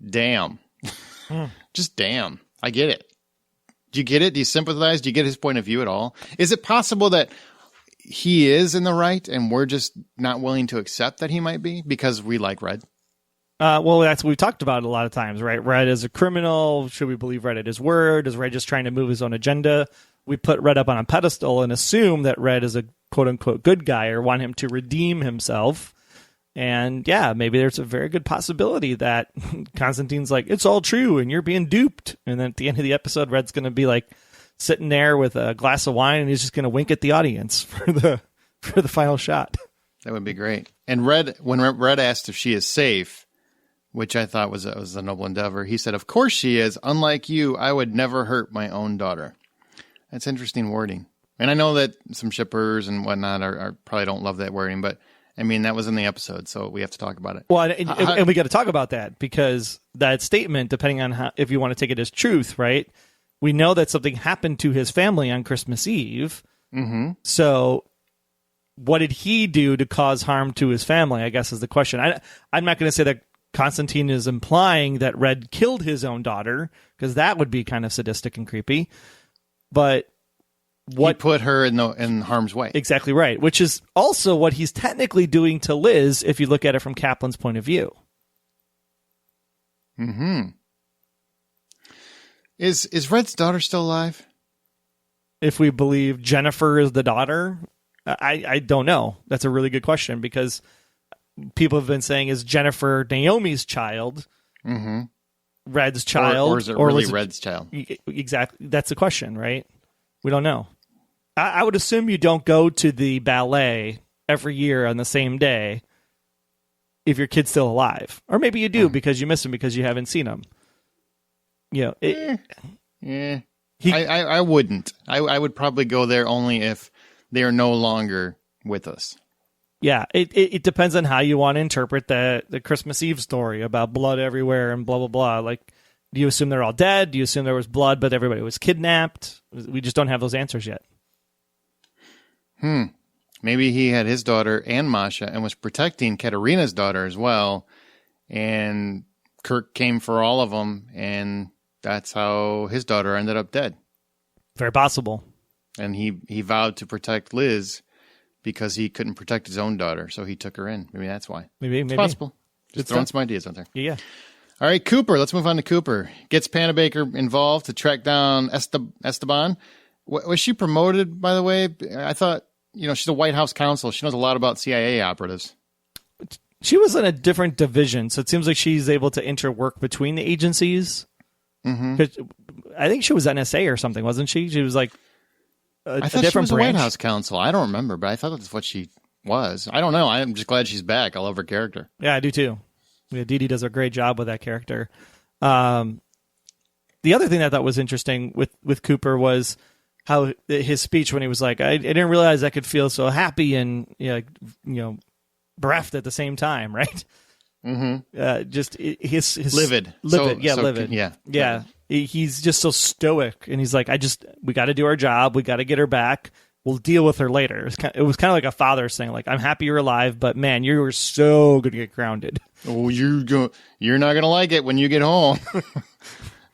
Damn. Just damn. I get it. Do you get it? Do you sympathize? Do you get his point of view at all? Is it possible that he is in the right and we're just not willing to accept that he might be because we like Red? Well, that's what we've talked about a lot of times, right? Red is a criminal. Should we believe Red at his word? Is Red just trying to move his own agenda? We put Red up on a pedestal and assume that Red is a quote-unquote good guy or want him to redeem himself. And yeah, maybe there's a very good possibility that Constantine's like, it's all true and you're being duped. And then at the end of the episode, Red's going to be like, sitting there with a glass of wine, and he's just going to wink at the audience for the final shot. That would be great. And when Red asked if she is safe, which I thought was a noble endeavor, he said, "Of course she is. Unlike you, I would never hurt my own daughter." That's interesting wording. And I know that some shippers and whatnot are probably don't love that wording, but I mean, that was in the episode, so we have to talk about it. Well, and we got to talk about that because that statement, depending on how, if you want to take it as truth, right? We know that something happened to his family on Christmas Eve. Mm-hmm. So what did he do to cause harm to his family, I guess is the question. I'm not going to say that Constantine is implying that Red killed his own daughter, because that would be kind of sadistic and creepy. But what he put her in harm's way. Exactly right, which is also what he's technically doing to Liz if you look at it from Kaplan's point of view. Mm-hmm. Is Red's daughter still alive? If we believe Jennifer is the daughter, I don't know. That's a really good question, because people have been saying, is Jennifer Naomi's child, mm-hmm. Red's child? Or is it really Red's child? Exactly. That's the question, right? We don't know. I would assume you don't go to the ballet every year on the same day if your kid's still alive. Or maybe you do because you miss him because you haven't seen him. You know, I wouldn't. I would probably go there only if they are no longer with us. Yeah, it depends on how you want to interpret the Christmas Eve story about blood everywhere and blah, blah, blah. Like, do you assume they're all dead? Do you assume there was blood but everybody was kidnapped? We just don't have those answers yet. Maybe he had his daughter and Masha and was protecting Katerina's daughter as well. And Kirk came for all of them, and that's how his daughter ended up dead. Very possible. And he vowed to protect Liz because he couldn't protect his own daughter, so he took her in. Maybe that's why. Maybe. It's possible. Just throwing some ideas out there. Yeah. All right, Cooper. Let's move on to Cooper. Gets Panabaker involved to track down Esteban. Was she promoted, by the way? I thought, she's a White House counsel. She knows a lot about CIA operatives. She was in a different division, so it seems like she's able to interwork between the agencies. Mm-hmm. I think she was NSA or something, wasn't she? She was like I thought she was a White House counsel. I don't remember, but I thought that's what she was. I don't know. I'm just glad she's back. I love her character. Yeah, I do too. Yeah, Dee Dee does a great job with that character. The other thing that I thought was interesting with Cooper was how his speech when he was like, I didn't realize I could feel so happy and bereft at the same time, right? Mm-hmm. Just his livid. Livid. Livid. Yeah. Livid. He's just so stoic, and he's like, we got to do our job. We got to get her back. We'll deal with her later. It was kind of like a father saying, like, I'm happy you're alive, but man, you were so going to get grounded. Oh, you're not going to like it when you get home.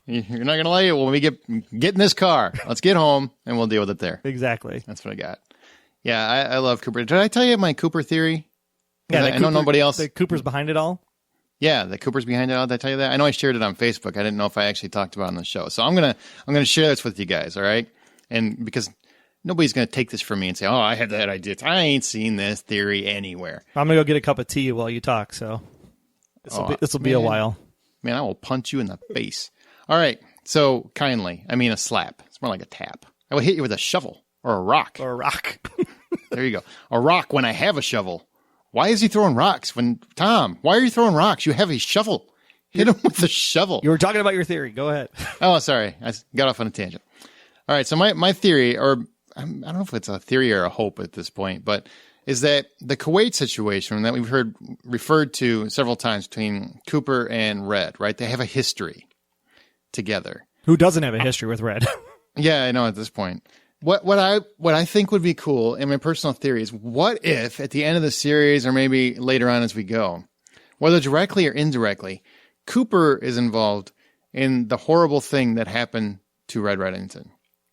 You're not going to like it when we get in this car. Let's get home, and we'll deal with it there. Exactly. That's what I got. Yeah, I love Cooper. Did I tell you my Cooper theory? Yeah, I know nobody else. The Cooper's behind it all? Yeah, the Cooper's behind it all. Did I tell you that? I know I shared it on Facebook. I didn't know if I actually talked about it on the show. So I'm gonna share this with you guys, all right? And because nobody's gonna take this from me and say, "Oh, I had that idea." I ain't seen this theory anywhere. I'm gonna go get a cup of tea while you talk. So this will be a while. Man, I will punch you in the face. All right. So kindly, I mean a slap. It's more like a tap. I will hit you with a shovel or a rock. There you go. A rock when I have a shovel. Why is he throwing rocks Tom, why are you throng rocks? You have a shovel. Hit him with a shovel. You were talking about your theory. Go ahead. Oh, sorry. I got off on a tangent. All right. So my theory, or I don't know if it's a theory or a hope at this point, but is that the Kuwait situation that we've heard referred to several times between Cooper and Red, right? They have a history together. Who doesn't have a history with Red? Yeah, I know at this point. What I think would be cool, in my personal theory, is what if at the end of the series, or maybe later on as we go, whether directly or indirectly, Cooper is involved in the horrible thing that happened to Red Reddington.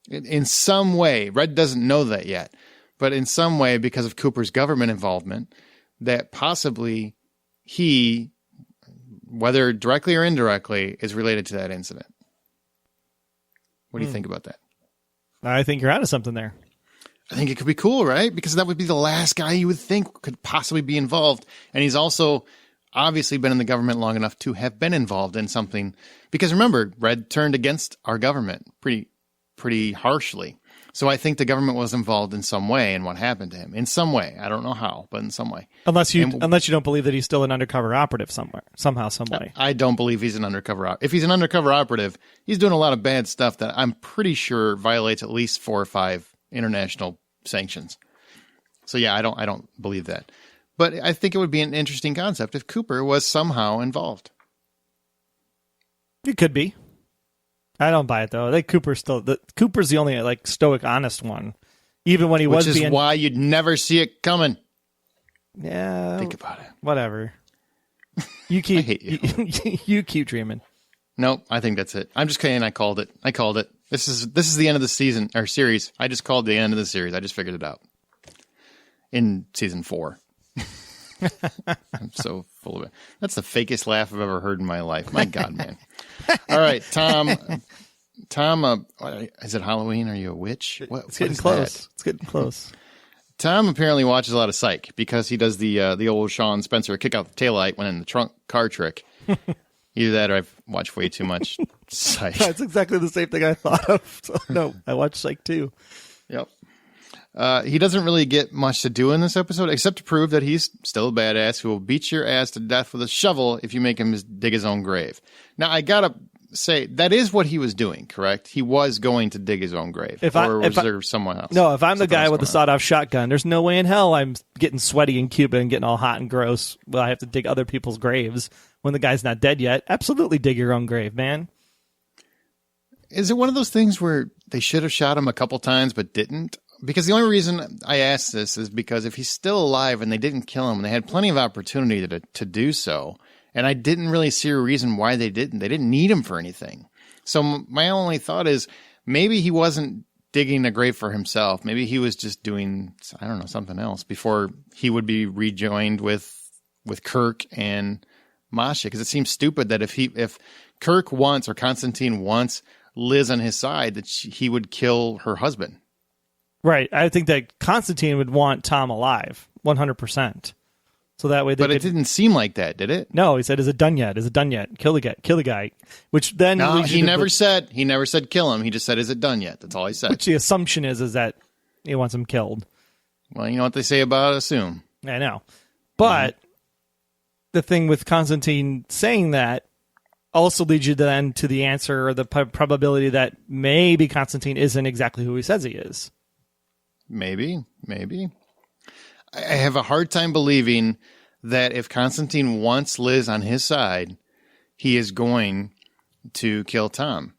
In some way, Red doesn't know that yet, but in some way, because of Cooper's government involvement, that possibly he, whether directly or indirectly, is related to that incident. What do you think about that? I think you're onto something there. I think it could be cool, right? Because that would be the last guy you would think could possibly be involved. And he's also obviously been in the government long enough to have been involved in something. Because remember, Red turned against our government pretty harshly. So I think the government was involved in some way in what happened to him. In some way. I don't know how, but in some way. Unless you don't believe that he's still an undercover operative somehow, some way. I don't believe he's an undercover operative. If he's an undercover operative, he's doing a lot of bad stuff that I'm pretty sure violates at least 4 or 5 international sanctions. So yeah, I don't believe that. But I think it would be an interesting concept if Cooper was somehow involved. It could be. I don't buy it though. I think Cooper's the only like stoic, honest one. Even when he was being... Which is why you'd never see it coming. Yeah. Think about it. Whatever. You keep... I hate you. You keep dreaming. Nope, I think that's it. I'm just kidding. I called it. This is the end of the season, or series. I just called the end of the series. I just figured it out. In season 4. I'm so full of it. That's the fakest laugh I've ever heard in my life. My God, man. All right, Tom, is it Halloween? Are you a witch? It's getting close. It's getting close. Tom apparently watches a lot of Psych because he does the old Sean Spencer kick out the taillight when in the trunk car trick. Either that or I've watched way too much Psych. That's exactly the same thing I thought of. So, no, I watched Psych too. Yep. He doesn't really get much to do in this episode except to prove that he's still a badass who will beat your ass to death with a shovel if you make him dig his own grave. Now, I gotta say, that is what he was doing, correct? He was going to dig his own grave. Or was there someone else? No, if I'm the guy with the sawed-off shotgun, there's no way in hell I'm getting sweaty in Cuba and getting all hot and gross. Well, I have to dig other people's graves when the guy's not dead yet. Absolutely dig your own grave, man. Is it one of those things where they should have shot him a couple times but didn't? Because the only reason I ask this is because if he's still alive and they didn't kill him, they had plenty of opportunity to do so. And I didn't really see a reason why they didn't. They didn't need him for anything. So my only thought is maybe he wasn't digging a grave for himself. Maybe he was just doing, I don't know, something else before he would be rejoined with Kirk and Masha. Because it seems stupid that if Kirk wants or Constantine wants Liz on his side, that he would kill her husband. Right. I think that Constantine would want Tom alive, 100%. So that way they it didn't seem like that, did it? No, he said, is it done yet? Is it done yet? Kill the guy. Which then... No, he never said kill him. He just said, is it done yet? That's all he said. Which the assumption is that he wants him killed. Well, you know what they say about assume. I know. But the thing with Constantine saying that also leads you then to the answer or the probability that maybe Constantine isn't exactly who he says he is. Maybe. I have a hard time believing that if Constantine wants Liz on his side, he is going to kill Tom.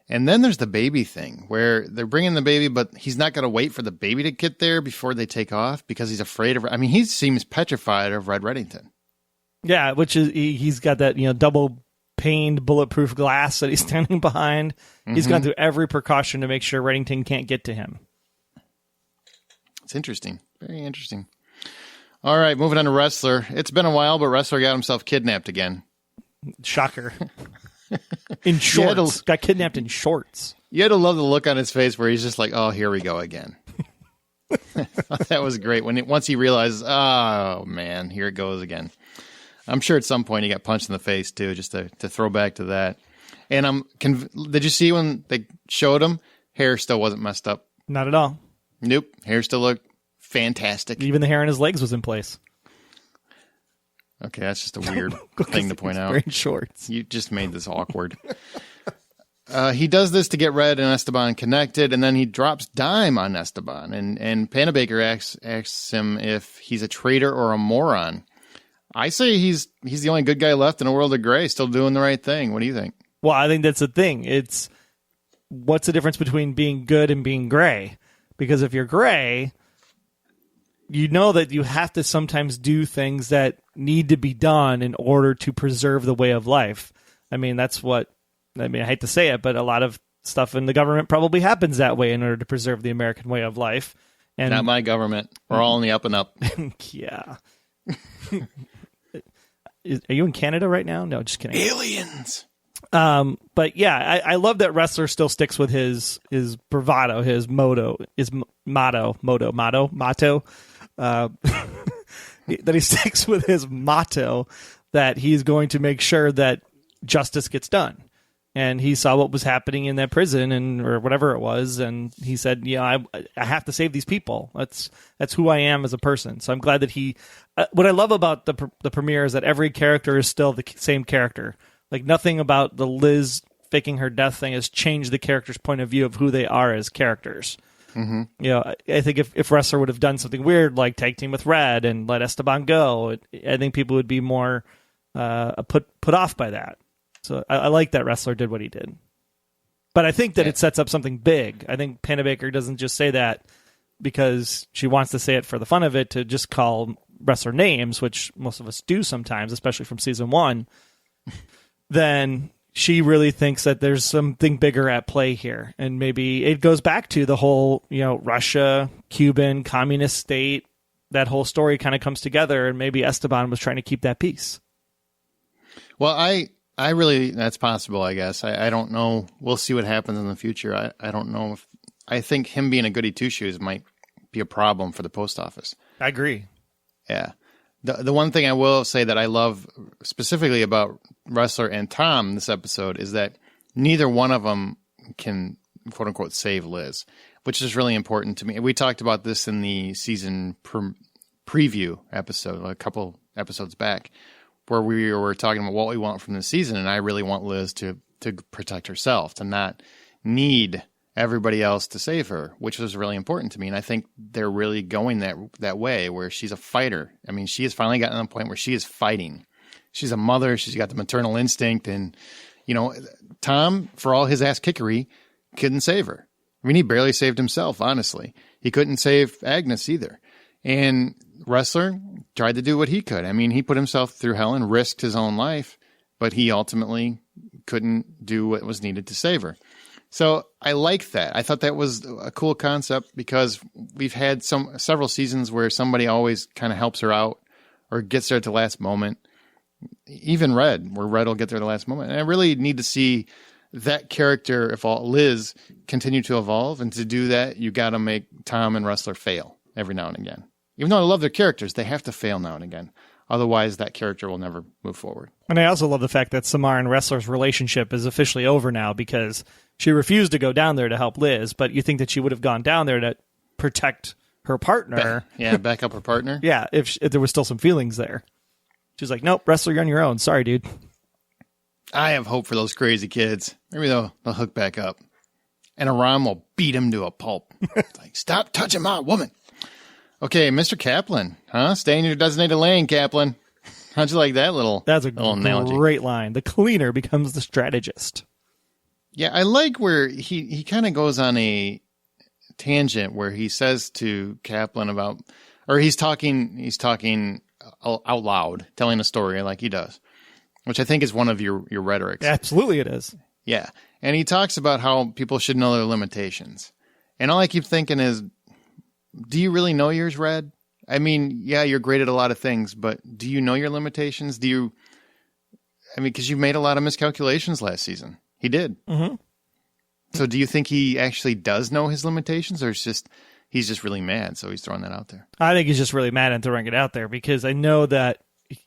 And then there's the baby thing where they're bringing the baby, but he's not going to wait for the baby to get there before they take off because he's afraid of... I mean, he seems petrified of Red Reddington. Yeah, which is he's got that double paned bulletproof glass that he's standing behind. He's gone through every precaution to make sure Reddington can't get to him. It's interesting. Very interesting. All right, moving on to Ressler. It's been a while, but Ressler got himself kidnapped again. Shocker. In shorts. Got kidnapped in shorts. You had to love the look on his face where he's just like, oh, here we go again. That was great. Once he realized, oh, man, here it goes again. I'm sure at some point he got punched in the face, too, just to throw back to that. And did you see when they showed him? Hair still wasn't messed up. Not at all. Nope. Hair still looked fantastic. Even the hair on his legs was in place. Okay, that's just a weird thing to point out. Wearing shorts. You just made this awkward. He does this to get Red and Esteban connected, and then he drops dime on Esteban. And Panabaker asks him if he's a traitor or a moron. I say he's the only good guy left in a world of gray, still doing the right thing. What do you think? Well, I think that's the thing. It's what's the difference between being good and being gray? Because if you're gray, you know that you have to sometimes do things that need to be done in order to preserve the way of life. I mean, I hate to say it, but a lot of stuff in the government probably happens that way in order to preserve the American way of life. And not my government. We're all in the up and up. Yeah. Are you in Canada right now? No, just kidding. Aliens. But yeah, I love that Ressler still sticks with his bravado, his motto, that he sticks with his motto that he's going to make sure that justice gets done. And he saw what was happening in that prison or whatever it was, and he said, I have to save these people. That's who I am as a person. So I'm glad that he. What I love about the premiere is that every character is still the same character. Like nothing about the Liz faking her death thing has changed the character's point of view of who they are as characters. You know, I think if Ressler would have done something weird like tag team with Red and let Esteban go, I think people would be more put off by that. So I like that Ressler did what he did. But I think that it sets up something big. I think Panda Baker doesn't just say that because she wants to say it for the fun of it, to just call Ressler names, which most of us do sometimes, especially from season 1. Then she really thinks that there's something bigger at play here. And maybe it goes back to the whole, you know, Russia, Cuban, communist state, that whole story kind of comes together, and maybe Esteban was trying to keep that peace. Well, I really, that's possible, I guess. I don't know. We'll see what happens in the future. I don't know if, I think him being a goody two-shoes might be a problem for the post office. I agree. Yeah. The one thing I will say that I love specifically about Ressler and Tom this episode is that neither one of them can, quote unquote, save Liz, which is really important to me. We talked about this in the season preview episode, a couple episodes back, where we were talking about what we want from the season. And I really want Liz to protect herself, to not need everybody else to save her, which was really important to me. And I think they're really going that way, where she's a fighter. I mean, she has finally gotten to the point where she is fighting. She's a mother. She's got the maternal instinct. And, you know, Tom, for all his ass kickery, couldn't save her. I mean, he barely saved himself, honestly. He couldn't save Agnes either. And Ressler tried to do what he could. I mean, he put himself through hell and risked his own life, but he ultimately couldn't do what was needed to save her. So I like that. I thought that was a cool concept, because we've had several seasons where somebody always kind of helps her out or gets there at the last moment. Even Red, where Red will get there at the last moment. And I really need to see that character, Liz, continue to evolve. And to do that, you got to make Tom and Ressler fail every now and again. Even though I love their characters, they have to fail now and again. Otherwise, that character will never move forward. And I also love the fact that Samar and Ressler's relationship is officially over now, because she refused to go down there to help Liz, but you think that she would have gone down there to protect her partner. Back up her partner. Yeah, if there was still some feelings there. She's like, nope, Ressler, you're on your own. Sorry, dude. I have hope for those crazy kids. Maybe they'll hook back up. And Aram will beat him to a pulp. Like, stop touching my woman. Okay, Mr. Kaplan, huh? Stay in your designated lane, Kaplan. How'd you like that little That's a little analogy? Great line. The cleaner becomes the strategist. Yeah, I like where he kind of goes on a tangent where he says to Kaplan about, or he's talking out loud, telling a story like he does, which I think is one of your rhetorics. Absolutely it is. Yeah, and he talks about how people should know their limitations. And all I keep thinking is, do you really know yours, Red? I mean, yeah, you're great at a lot of things, but do you know your limitations? Because you made a lot of miscalculations last season. He did. Mm-hmm. So do you think he actually does know his limitations, or he's just really mad, so he's throwing that out there? I think he's just really mad and throwing it out there, because I know that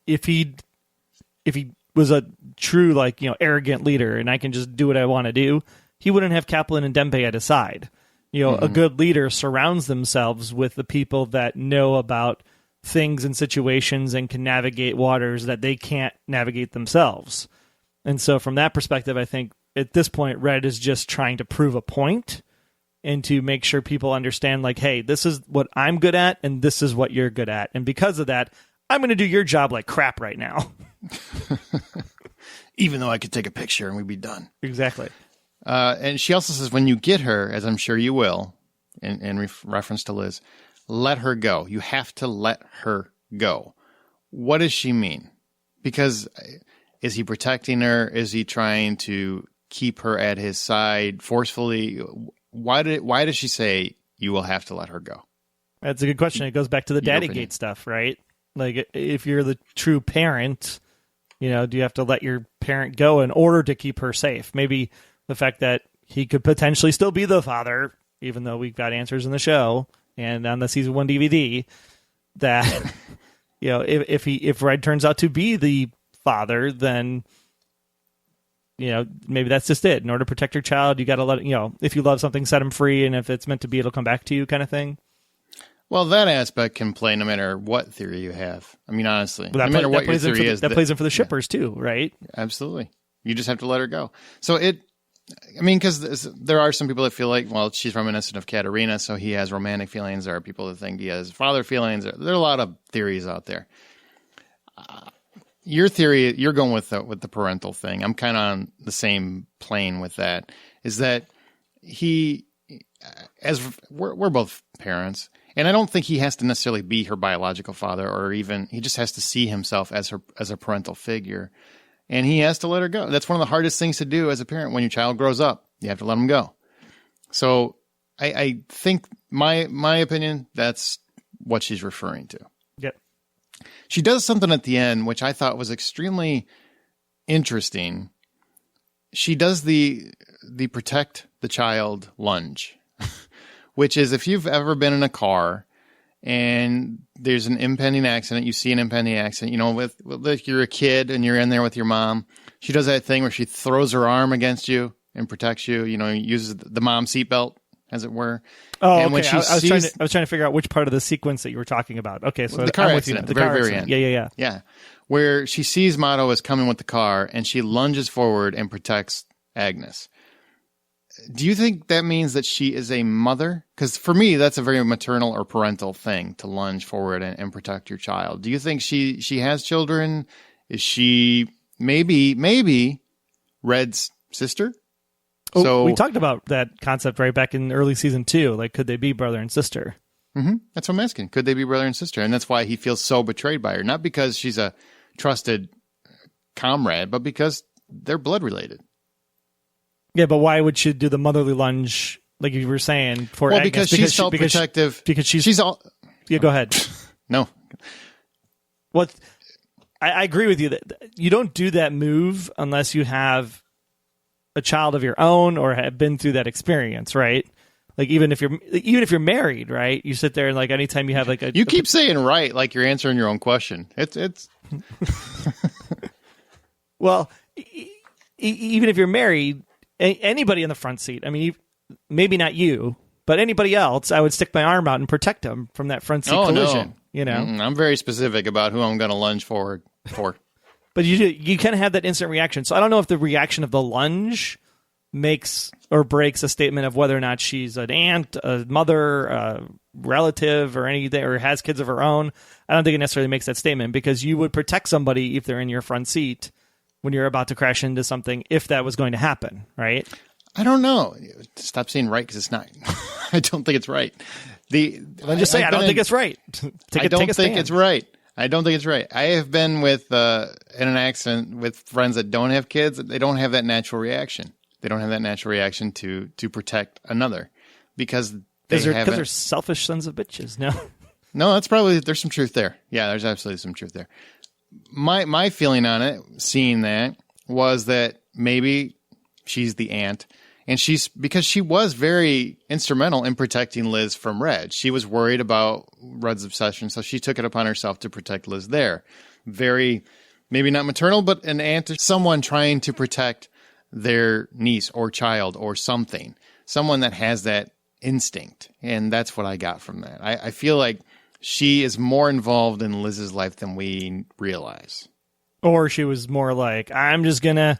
if he was a true, arrogant leader and I can just do what I want to do, he wouldn't have Kaplan and Dembe at his side. A good leader surrounds themselves with the people that know about things and situations and can navigate waters that they can't navigate themselves. And so from that perspective, I think at this point, Red is just trying to prove a point and to make sure people understand, hey, this is what I'm good at and this is what you're good at. And because of that, I'm going to do your job like crap right now. Even though I could take a picture and we'd be done. Exactly. And she also says, when you get her, as I'm sure you will, in reference to Liz, let her go. You have to let her go. What does she mean? Because is he protecting her? Is he trying to keep her at his side forcefully? Why does she say you will have to let her go? That's a good question. It goes back to the Daddygate stuff, right? If you're the true parent, do you have to let your parent go in order to keep her safe? Maybe the fact that he could potentially still be the father, even though we've got answers in the show and on the season 1 DVD, that if Red turns out to be the father, then maybe that's just it. In order to protect your child, you got to let it, if you love something, set him free, and if it's meant to be, it'll come back to you, kind of thing. Well, that aspect can play no matter what theory you have. I mean, honestly, no matter what your theory is, that plays in for the shippers too, right? Absolutely. You just have to let her go. So I mean, because there are some people that feel like, well, she's reminiscent of Katerina, so he has romantic feelings. There are people that think he has father feelings. There are a lot of theories out there. Your theory, you're going with the parental thing. I'm kind of on the same plane with that. Is that we're both parents, and I don't think he has to necessarily be her biological father, or even he just has to see himself as a parental figure. And he has to let her go. That's one of the hardest things to do as a parent. When your child grows up, you have to let them go. So I think my opinion, that's what she's referring to. Yep. She does something at the end, which I thought was extremely interesting. She does the protect the child lunge, which is if you've ever been in a car and there's an impending accident, you see an impending accident, if you're a kid and you're in there with your mom, she does that thing where she throws her arm against you and protects you, uses the mom seatbelt, as it were. Oh, and okay. when she I was trying to figure out which part of the sequence that you were talking about. Okay, so the car I'm accident, with you. the very end. Yeah. Yeah, where she sees Mato is coming with the car and she lunges forward and protects Agnes. Do you think that means that she is a mother? Because for me, that's a very maternal or parental thing, to lunge forward and protect your child. Do you think she has children? Is she maybe Red's sister? So we talked about that concept right back in early season 2. Like, could they be brother and sister? Mm-hmm. That's what I'm asking. Could they be brother and sister? And that's why he feels so betrayed by her. Not because she's a trusted comrade, but because they're blood related. Yeah, but why would she do the motherly lunge, like you were saying, for Agnes? Because she's self-protective. Because she's all... Yeah, go ahead. No. Well, I agree with you that you don't do that move unless you have a child of your own or have been through that experience, right? Like even if you're married, right? You sit there and like anytime you have like you keep saying right, like you're answering your own question. It's. Well, even if you're married. Anybody in the front seat. I mean, maybe not you, but anybody else, I would stick my arm out and protect them from that front seat collision. No. I'm very specific about who I'm going to lunge forward for. But you kind of have that instant reaction. So I don't know if the reaction of the lunge makes or breaks a statement of whether or not she's an aunt, a mother, a relative, or anything, or has kids of her own. I don't think it necessarily makes that statement, because you would protect somebody if they're in your front seat when you're about to crash into something, if that was going to happen, right? I don't know. Stop saying right, because it's not. I don't think it's right. Then just say, I don't think it's right. I don't think it's right. I don't think it's right. I have been in an accident with friends that don't have kids. They don't have that natural reaction. They don't have that natural reaction to protect another, because they're selfish sons of bitches. No, there's some truth there. Yeah, there's absolutely some truth there. My feeling on it, seeing that, was that maybe she's the aunt, and because she was very instrumental in protecting Liz from Red. She was worried about Red's obsession, so she took it upon herself to protect Liz there. Very, maybe not maternal, but an aunt is someone trying to protect their niece or child or something. Someone that has that instinct, and that's what I got from that. I feel like she is more involved in Liz's life than we realize. Or she was more like, I'm just going to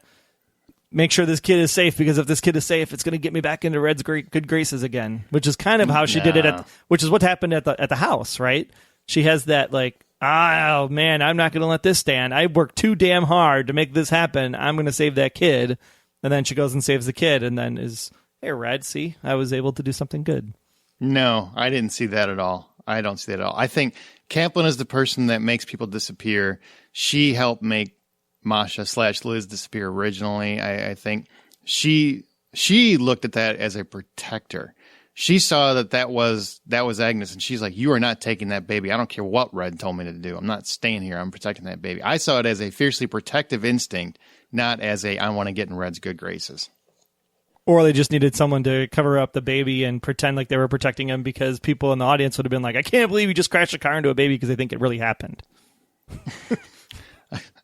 make sure this kid is safe, because if this kid is safe, it's going to get me back into Red's good graces again, which is kind of how she did it, which is what happened at the house, right? She has that like, oh man, I'm not going to let this stand. I worked too damn hard to make this happen. I'm going to save that kid. And then she goes and saves the kid, and then is, hey, Red, see, I was able to do something good. No, I didn't see that at all. I don't see that at all. I think Kaplan is the person that makes people disappear. She helped make Masha/Liz disappear originally. I think she looked at that as a protector. She saw that was Agnes, and she's like, you are not taking that baby. I don't care what Red told me to do. I'm not staying here. I'm protecting that baby. I saw it as a fiercely protective instinct, not as I want to get in Red's good graces. Or they just needed someone to cover up the baby and pretend like they were protecting him, because people in the audience would have been like, I can't believe you just crashed a car into a baby, because they think it really happened.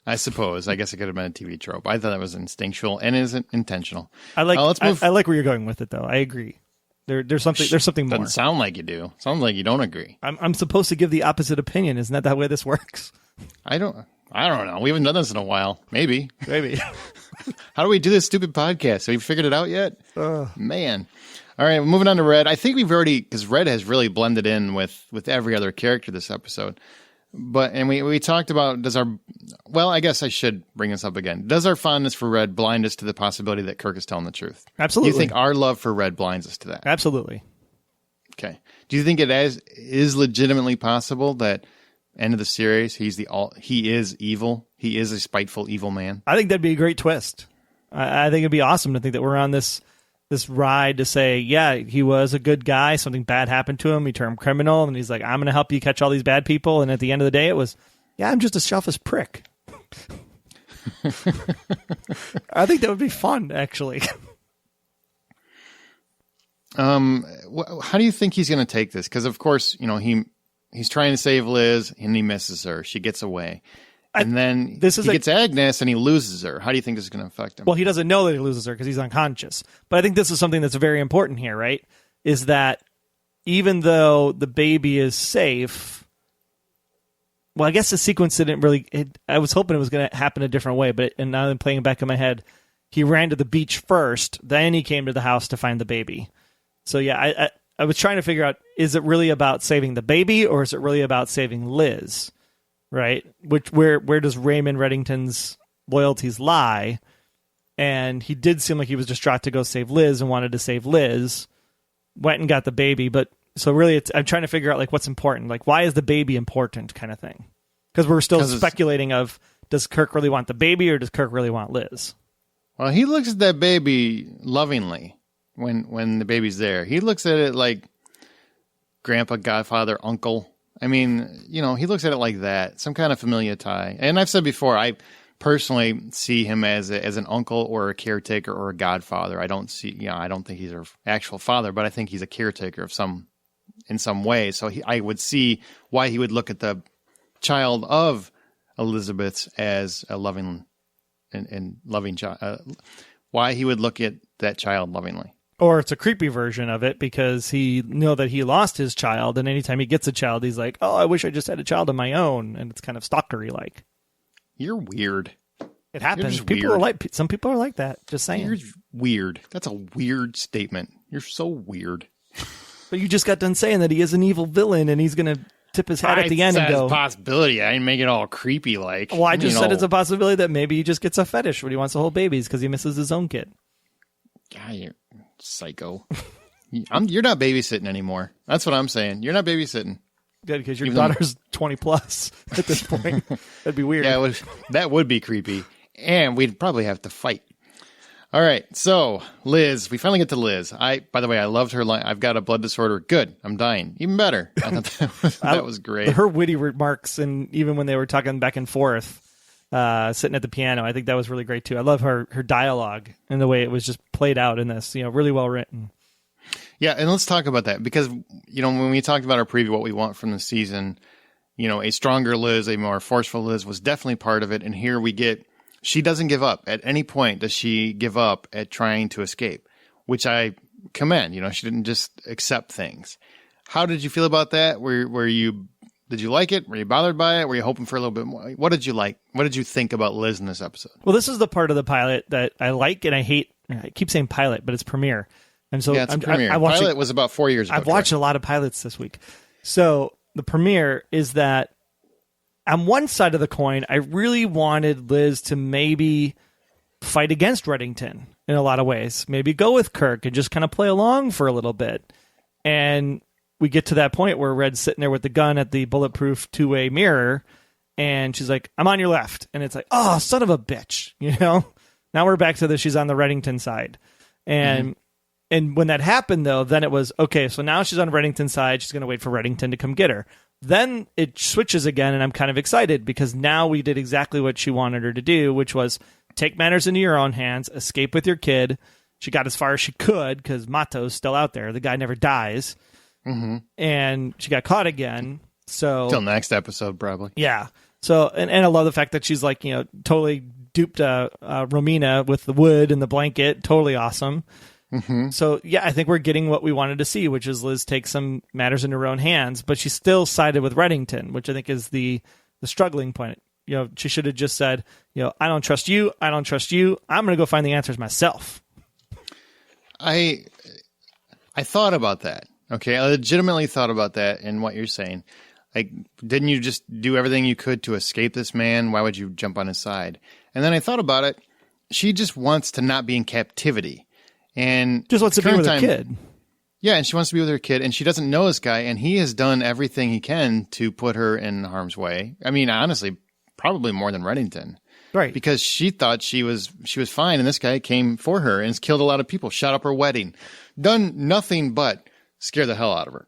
I suppose. I guess it could have been a TV trope. I thought that was instinctual and isn't intentional. I like where you're going with it, though. I agree. There's something more. Doesn't sound like you do. Sounds like you don't agree. I'm supposed to give the opposite opinion. Isn't that the way this works? I don't. I don't know. We haven't done this in a while. Maybe. How do we do this stupid podcast? Have you figured it out yet? Man. All right, moving on to Red. I think we've already, because Red has really blended in with every other character this episode. And we talked about, I guess I should bring this up again. Does our fondness for Red blind us to the possibility that Kirk is telling the truth? Absolutely. Do you think our love for Red blinds us to that? Absolutely. Okay. Do you think it is legitimately possible that end of the series, he is evil? He is a spiteful, evil man? I think that'd be a great twist. I think it'd be awesome to think that we're on this ride to say, yeah, he was a good guy. Something bad happened to him. He turned criminal, and he's like, I'm going to help you catch all these bad people. And at the end of the day, it was, yeah, I'm just a selfish prick. I think that would be fun, actually. How do you think he's going to take this? Because, of course, he's trying to save Liz, and he misses her. She gets away. And then he gets Agnes, and he loses her. How do you think this is going to affect him? Well, he doesn't know that he loses her because he's unconscious. But I think this is something that's very important here, right? Is that even though the baby is safe, well, I guess the sequence didn't really... I was hoping it was going to happen a different way, and now I'm playing it back in my head. He ran to the beach first, then he came to the house to find the baby. So, yeah, I was trying to figure out, is it really about saving the baby, or is it really about saving Liz? Right? Where does Raymond Reddington's loyalties lie? And he did seem like he was distraught to go save Liz and wanted to save Liz. Went and got the baby, but so really I'm trying to figure out like what's important. Like, why is the baby important kind of thing? Because we're still speculating of, does Kirk really want the baby or does Kirk really want Liz? Well, he looks at that baby lovingly when the baby's there. He looks at it like grandpa, godfather, uncle. I mean, he looks at it like that, some kind of familial tie. And I've said before, I personally see him as an uncle or a caretaker or a godfather. I don't think he's an actual father, but I think he's a caretaker in some way. So I would see why he would look at the child of Elizabeth's as a loving and loving child. Why he would look at that child lovingly. Or it's a creepy version of it because he know that he lost his child, and anytime he gets a child, he's like, "Oh, I wish I just had a child of my own," and it's kind of stalkery like. You're weird. It happens. Some people are like that. Just saying. You're weird. That's a weird statement. You're so weird. But you just got done saying that he is an evil villain, and he's going to tip his hat at the end and go. It's a possibility. I didn't make it all creepy like. Well, I just said it's a possibility that maybe he just gets a fetish when he wants to hold babies because he misses his own kid. God, you're psycho. You're not babysitting anymore. That's what I'm saying. You're not babysitting. Good, because your daughter's 20 plus at this point. That'd be weird. Yeah, that would be creepy. And we'd probably have to fight. All right, so Liz, we finally get to Liz. By the way, I loved her line. I've got a blood disorder. Good, I'm dying. Even better. I thought that was great. Her witty remarks, and even when they were talking back and forth, sitting at the piano, I think that was really great too. I love her dialogue and the way it was just played out in this. Really well written. Yeah, and let's talk about that because when we talked about our preview, what we want from the season, a stronger Liz, a more forceful Liz was definitely part of it. And here we get. She doesn't give up. At any point does she give up at trying to escape, which I commend. She didn't just accept things. How did you feel about that? Did you like it? Were you bothered by it? Were you hoping for a little bit more? What did you like? What did you think about Liz in this episode? Well, this is the part of the pilot that I like and I hate. I keep saying pilot, but it's premiere. And so it's premiere. Pilot was about 4 years ago. I've watched a lot of pilots this week. So the premiere is that on one side of the coin, I really wanted Liz to maybe fight against Reddington in a lot of ways. Maybe go with Kirk and just kind of play along for a little bit. And we get to that point where Red's sitting there with the gun at the bulletproof two-way mirror, and she's like, I'm on your left. And it's like, oh, son of a bitch, Now we're back to this. She's on the Reddington side. And and when that happened, though, then it was, okay, so now she's on Reddington's side. She's going to wait for Reddington to come get her. Then it switches again, and I'm kind of excited because now we did exactly what she wanted her to do, which was take matters into your own hands, escape with your kid. She got as far as she could because Mato's still out there. The guy never dies. Mm-hmm. And she got caught again. So till next episode, probably. Yeah. So, and I love the fact that she's like, totally duped Romina with the wood and the blanket. Totally awesome. Mm-hmm. So, yeah, I think we're getting what we wanted to see, which is Liz take some matters in her own hands, but she still sided with Reddington, which I think is the struggling point. she should have just said, I don't trust you. I don't trust you. I'm going to go find the answers myself. I thought about that. Okay. I legitimately thought about that and what you're saying. Like, didn't you just do everything you could to escape this man? Why would you jump on his side? And then I thought about it. She just wants to not be in captivity. And just wants to be with her kid. Yeah, and she wants to be with her kid, and she doesn't know this guy, and he has done everything he can to put her in harm's way. I mean, honestly, probably more than Reddington. Right. Because she thought she was fine, and this guy came for her and has killed a lot of people, shot up her wedding, done nothing but scare the hell out of her.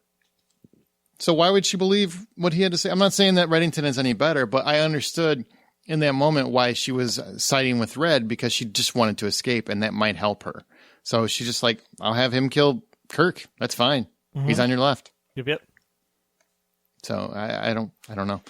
So why would she believe what he had to say? I'm not saying that Reddington is any better, but I understood in that moment why she was siding with Red, because she just wanted to escape, and that might help her. So she's just like, I'll have him kill Kirk. That's fine. Mm-hmm. He's on your left. Yep. So I don't know,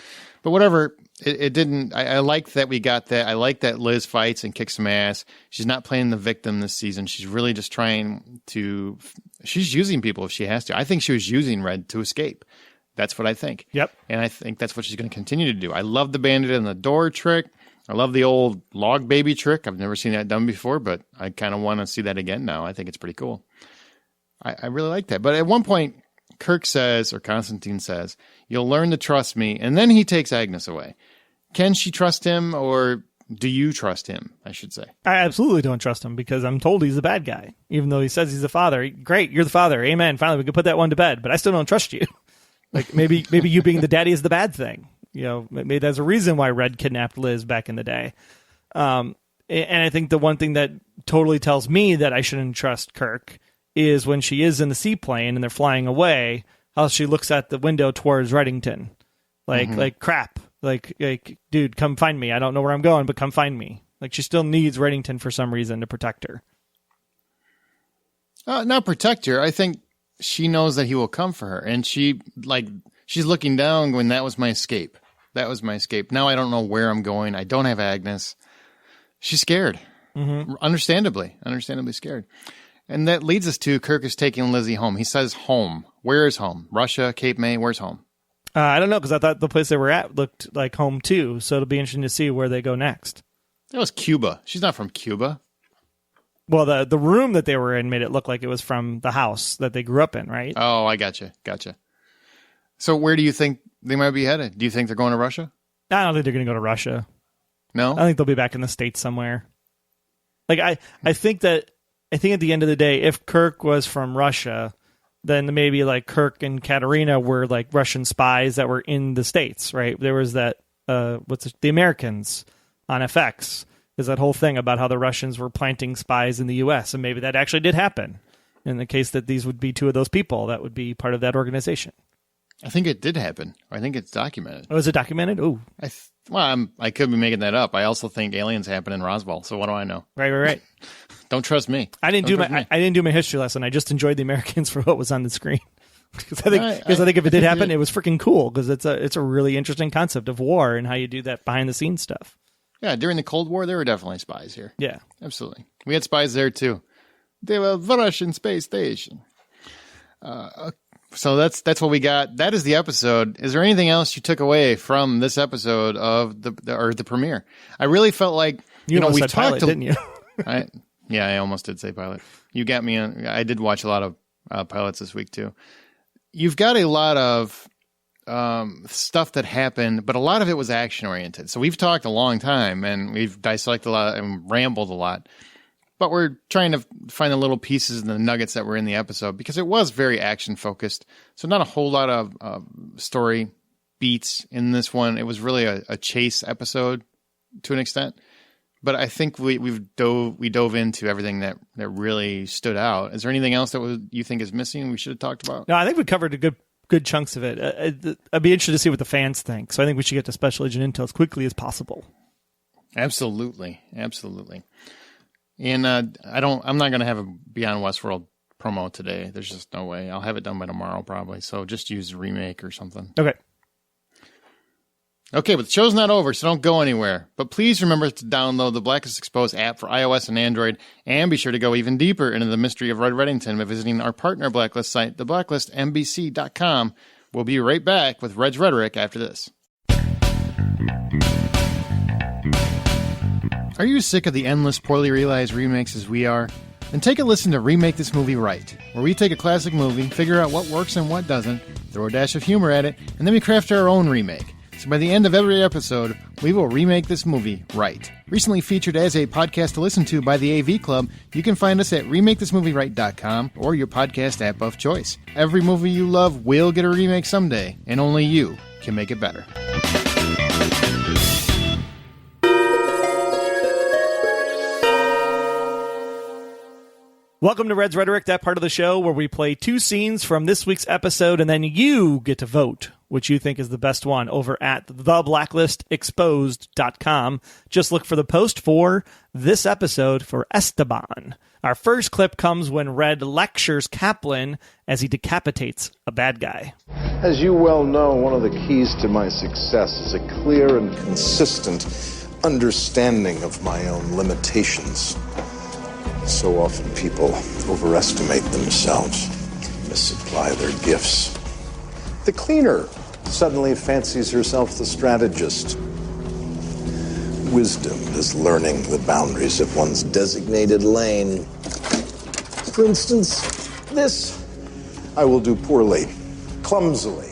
but whatever. It didn't. I like that we got that. I like that Liz fights and kicks some ass. She's not playing the victim this season. She's really just trying to. She's using people if she has to. I think she was using Red to escape. That's what I think. Yep. And I think that's what she's going to continue to do. I love the bandit in the door trick. I love the old log baby trick. I've never seen that done before, but I kind of want to see that again now. I think it's pretty cool. I really like that. But at one point, Kirk says, or Constantine says, you'll learn to trust me. And then he takes Agnes away. Can she trust him, or do you trust him, I should say? I absolutely don't trust him, because I'm told he's a bad guy. Even though he says he's the father. Great, you're the father. Amen. Finally, we can put that one to bed. But I still don't trust you. Like, maybe you being the daddy is the bad thing. Maybe there's a reason why Red kidnapped Liz back in the day. And I think the one thing that totally tells me that I shouldn't trust Kirk is when she is in the seaplane and they're flying away, how she looks at the window towards Reddington. Like crap. Like, dude, come find me. I don't know where I'm going, but come find me. Like, she still needs Reddington for some reason to protect her. Not protect her. I think she knows that he will come for her. And she's looking down going, that was my escape. That was my escape. Now I don't know where I'm going. I don't have Agnes. She's scared. Mm-hmm. Understandably scared. And that leads us to Kirk is taking Lizzie home. He says home. Where is home? Russia, Cape May, where's home? I don't know, because I thought the place they were at looked like home too. So it'll be interesting to see where they go next. That was Cuba. She's not from Cuba. Well, the room that they were in made it look like it was from the house that they grew up in, right? Oh, I gotcha. So where do you think they might be headed? Do you think they're going to Russia? I don't think they're going to go to Russia. No? I think they'll be back in the States somewhere. Like, I think at the end of the day, if Kirk was from Russia, then maybe like Kirk and Katerina were like Russian spies that were in the States, right? There was that, the Americans on FX. There's that whole thing about how the Russians were planting spies in the U.S., and maybe that actually did happen. In the case that these would be two of those people that would be part of that organization. I think it did happen. I think it's documented. Oh, is it documented? Oh. I could be making that up. I also think aliens happen in Roswell, so what do I know? Right. Don't trust me. I didn't do my history lesson. I just enjoyed the Americans for what was on the screen. Because I think if it did happen, it was freaking cool, because it's a really interesting concept of war and how you do that behind the scenes stuff. Yeah, during the Cold War, there were definitely spies here. Yeah. Absolutely. We had spies there, too. They were the Russian space station. So that's what we got. That is the episode. Is there anything else you took away from this episode of the premiere? I really felt like we've talked pilot, didn't you? I almost did say pilot. You got me on. I did watch a lot of pilots this week too. You've got a lot of stuff that happened, but a lot of it was action oriented. So we've talked a long time and we've dissected a lot and rambled a lot. But we're trying to find the little pieces and the nuggets that were in the episode, because it was very action-focused. So not a whole lot of story beats in this one. It was really a chase episode to an extent. But I think we dove into everything that really stood out. Is there anything else that you think is missing we should have talked about? No, I think we covered a good chunks of it. I'd be interested to see what the fans think. So I think we should get to Special Agent Intel as quickly as possible. Absolutely. And I'm not going to have a Beyond Westworld promo today. There's just no way. I'll have it done by tomorrow probably. So just use remake or something. Okay, but the show's not over, so don't go anywhere. But please remember to download the Blacklist Exposed app for iOS and Android, and be sure to go even deeper into the mystery of Red Reddington by visiting our partner Blacklist site, theblacklistmbc.com. We'll be right back with Red's Rhetoric after this. Are you sick of the endless, poorly realized remakes as we are? Then take a listen to Remake This Movie Right, where we take a classic movie, figure out what works and what doesn't, throw a dash of humor at it, and then we craft our own remake. So by the end of every episode, we will remake this movie right. Recently featured as a podcast to listen to by the AV Club, you can find us at RemakeThisMovieRight.com or your podcast app of choice. Every movie you love will get a remake someday, and only you can make it better. Welcome to Red's Rhetoric, that part of the show where we play two scenes from this week's episode, and then you get to vote which you think is the best one over at theblacklistexposed.com. Just look for the post for this episode for Esteban. Our first clip comes when Red lectures Kaplan as he decapitates a bad guy. As you well know, one of the keys to my success is a clear and consistent understanding of my own limitations. So often people overestimate themselves, misapply their gifts. The cleaner suddenly fancies herself the strategist. Wisdom is learning the boundaries of one's designated lane. For instance, this I will do poorly, clumsily,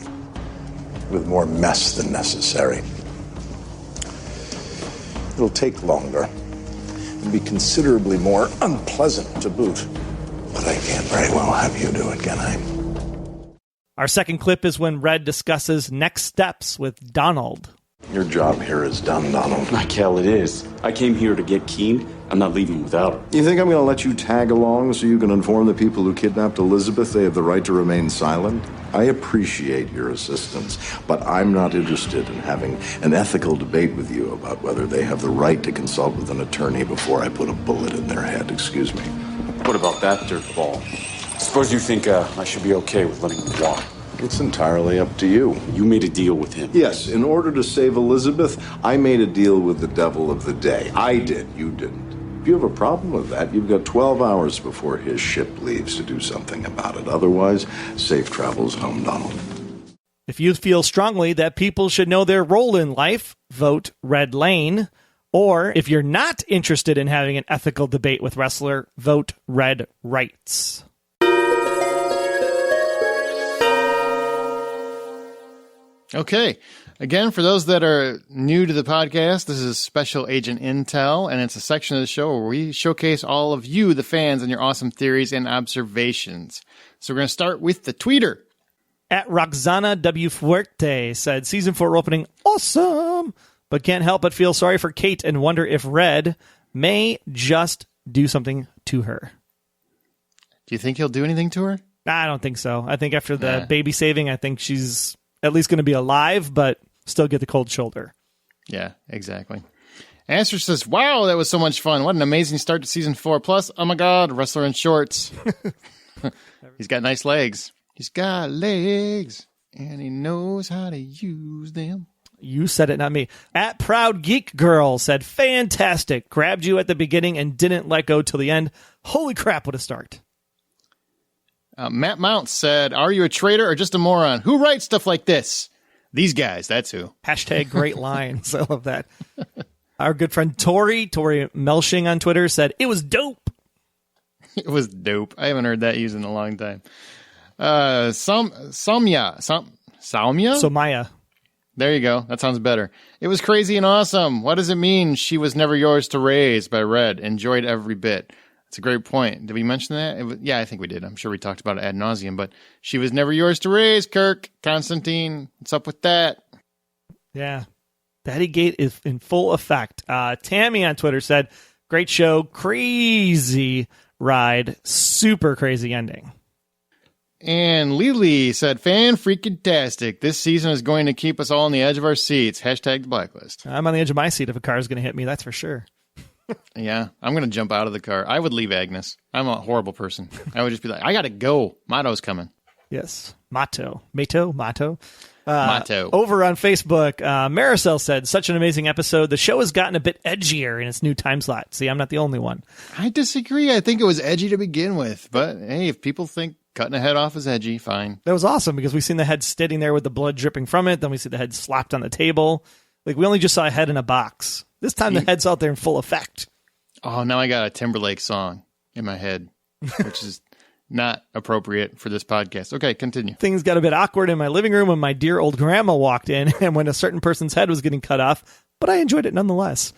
with more mess than necessary. It'll take longer and be considerably more unpleasant to boot. But I can't very well have you do it, can I? Our second clip is when Red discusses next steps with Donald. Your job here is done, Donald. Michael, it is. I came here to get Keen. I'm not leaving without her. You think I'm going to let you tag along so you can inform the people who kidnapped Elizabeth they have the right to remain silent? I appreciate your assistance, but I'm not interested in having an ethical debate with you about whether they have the right to consult with an attorney before I put a bullet in their head. Excuse me. What about that dirtball? Suppose you think I should be okay with letting him walk. It's entirely up to you. You made a deal with him. Yes, in order to save Elizabeth, I made a deal with the devil of the day. I did, you didn't. If you have a problem with that, you've got 12 hours before his ship leaves to do something about it. Otherwise, safe travels home, Donald. If you feel strongly that people should know their role in life, vote Red Lane. Or if you're not interested in having an ethical debate with Ressler, vote Red Rights. Okay. Again, for those that are new to the podcast, this is Special Agent Intel, and it's a section of the show where we showcase all of you, the fans, and your awesome theories and observations. So we're going to start with the tweeter. At Roxana W. Fuerte said, Season 4 opening, awesome, but can't help but feel sorry for Kate and wonder if Red may just do something to her. Do you think he'll do anything to her? I don't think so. I think after the baby saving, I think she's at least going to be alive, but still get the cold shoulder. Yeah, exactly. Answer says, wow, that was so much fun. What an amazing start to Season 4. Plus, oh my God, Ressler in shorts. He's got nice legs. He's got legs, and he knows how to use them. You said it, not me. At Proud Geek Girl said, fantastic. Grabbed you at the beginning and didn't let go till the end. Holy crap, what a start. Matt Mounts said, are you a traitor or just a moron? Who writes stuff like this? These guys, that's who. Hashtag great lines. I love that. Our good friend Tori Melshing on Twitter said, it was dope. It was dope. I haven't heard that used in a long time. Somya. There you go. That sounds better. It was crazy and awesome. What does it mean? She was never yours to raise by Red. Enjoyed every bit. It's a great point. Did we mention that? Yeah, I think we did. I'm sure we talked about it ad nauseum, but she was never yours to raise, Kirk. Constantine, what's up with that? Yeah. Daddy Gate is in full effect. Tammy on Twitter said, great show, crazy ride, super crazy ending. And Lily said, fan-freaking-tastic. This season is going to keep us all on the edge of our seats. Hashtag the Blacklist. I'm on the edge of my seat if a car is going to hit me, that's for sure. Yeah, I'm going to jump out of the car. I would leave Agnes. I'm a horrible person. I would just be like, I got to go. Mato's coming. Yes. Mato. Mato. Over on Facebook, Maricel said, such an amazing episode. The show has gotten a bit edgier in its new time slot. See, I'm not the only one. I disagree. I think it was edgy to begin with. But, hey, if people think cutting a head off is edgy, fine. That was awesome because we've seen the head sitting there with the blood dripping from it. Then we see the head slapped on the table. Like, we only just saw a head in a box. This time the head's out there in full effect. Oh, now I got a Timberlake song in my head, which is not appropriate for this podcast. Okay, continue. Things got a bit awkward in my living room when my dear old grandma walked in and when a certain person's head was getting cut off, but I enjoyed it nonetheless.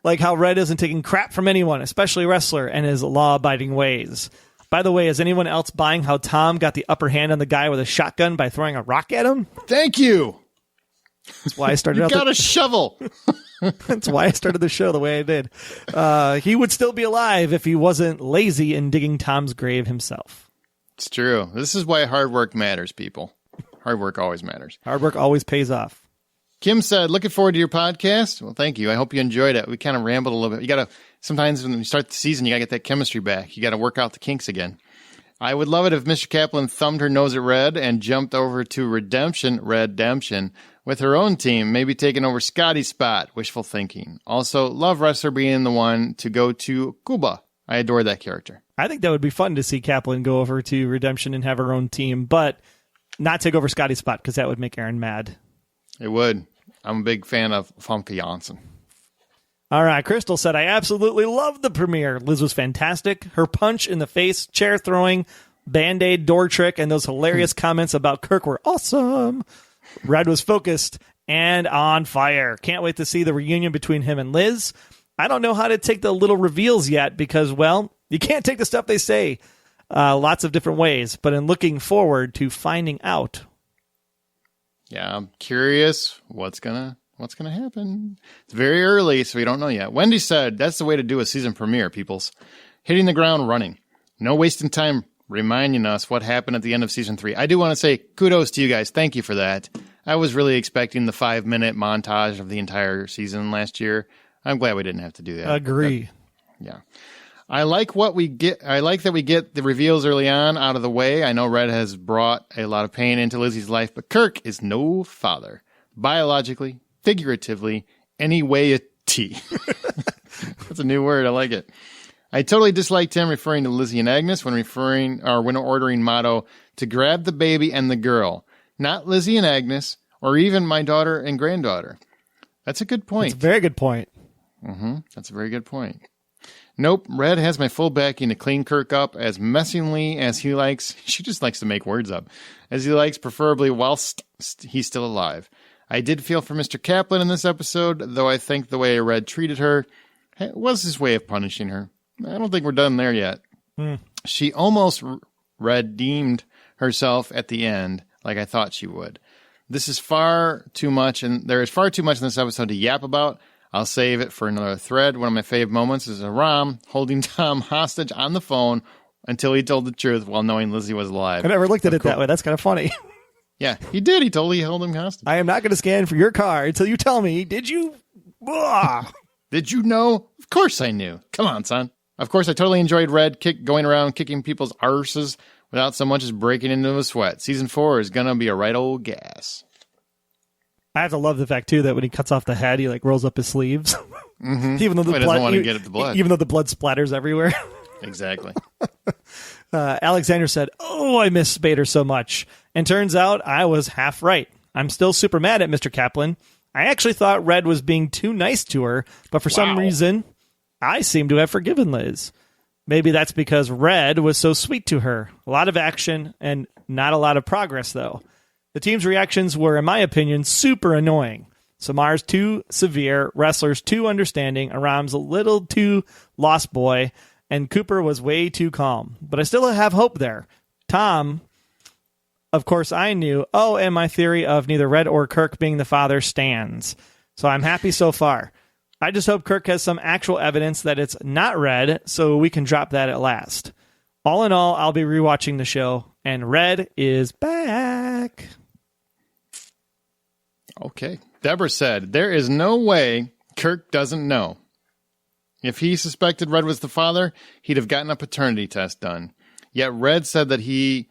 Like how Red isn't taking crap from anyone, especially Ressler and his law-abiding ways. By the way, is anyone else buying how Tom got the upper hand on the guy with a shotgun by throwing a rock at him? Thank you. That's why I started out. You got a shovel. That's why I started the show the way I did. He would still be alive if he wasn't lazy in digging Tom's grave himself. It's true. This is why hard work matters, people. Hard work always matters. Hard work always pays off. Kim said, looking forward to your podcast. Well, thank you. I hope you enjoyed it. We kind of rambled a little bit. You got to, sometimes when you start the season, you got to get that chemistry back. You got to work out the kinks again. I would love it if Mr. Kaplan thumbed her nose at Red and jumped over to Redemption with her own team, maybe taking over Scotty's spot. Wishful thinking. Also, love Ressler being the one to go to Cuba. I adore that character. I think that would be fun to see Kaplan go over to Redemption and have her own team, but not take over Scotty's spot because that would make Aaron mad. It would. I'm a big fan of Famke Janssen. All right, Crystal said, I absolutely loved the premiere. Liz was fantastic. Her punch in the face, chair throwing, Band-Aid door trick, and those hilarious comments about Kirk were awesome. Red was focused and on fire. Can't wait to see the reunion between him and Liz. I don't know how to take the little reveals yet because, well, you can't take the stuff they say lots of different ways, but in looking forward to finding out. Yeah, I'm curious what's gonna happen. It's very early, so we don't know yet. Wendy said that's the way to do a season premiere, peoples. Hitting the ground running. No wasting time reminding us what happened at the end of season 3. I do want to say kudos to you guys. Thank you for that. I was really expecting the 5-minute montage of the entire season last year. I'm glad we didn't have to do that. Agree. Yeah. I like what we get. I like that we get the reveals early on out of the way. I know Red has brought a lot of pain into Lizzie's life, but Kirk is no father. Biologically, figuratively, any way a T. That's a new word. I like it. I totally disliked him referring to Lizzie and Agnes when ordering Motto to grab the baby and the girl, not Lizzie and Agnes, or even my daughter and granddaughter. That's a good point. That's a very good point. That's a very good point. Nope, Red has my full backing to clean Kirk up as messingly as he likes. She just likes to make words up. As he likes, preferably whilst he's still alive. I did feel for Mr. Kaplan in this episode, though I think the way Red treated her was his way of punishing her. I don't think we're done there yet. She almost redeemed herself at the end, like I thought she would. This is far too much, and there is far too much in this episode to yap about. I'll save it for another thread. One of my fave moments is Aram holding Tom hostage on the phone until he told the truth while knowing Lizzie was alive. I never looked at it that way. That's kind of funny. Yeah, he did. He totally held him hostage. I am not going to scan for your car until you tell me. Did you? Did you know? Of course I knew. Come on, son. Of course, I totally enjoyed Red going around kicking people's arses without so much as breaking into a sweat. Season 4 is going to be a right old gas. I have to love the fact, too, that when he cuts off the head, he rolls up his sleeves. Even though the doesn't want to get at the blood. Even though the blood splatters everywhere. Exactly. Alexander said, "Oh, I miss Spader so much." And turns out I was half right. I'm still super mad at Mr. Kaplan. I actually thought Red was being too nice to her, but for some reason, I seem to have forgiven Liz. Maybe that's because Red was so sweet to her. A lot of action and not a lot of progress, though. The team's reactions were, in my opinion, super annoying. Samar's too severe, Ressler's too understanding, Aram's a little too lost boy, and Cooper was way too calm. But I still have hope there. Tom, of course I knew, and my theory of neither Red or Kirk being the father stands. So I'm happy so far. I just hope Kirk has some actual evidence that it's not Red, so we can drop that at last. All in all, I'll be rewatching the show, and Red is back. Okay. Deborah said, there is no way Kirk doesn't know. If he suspected Red was the father, he'd have gotten a paternity test done. Yet Red said that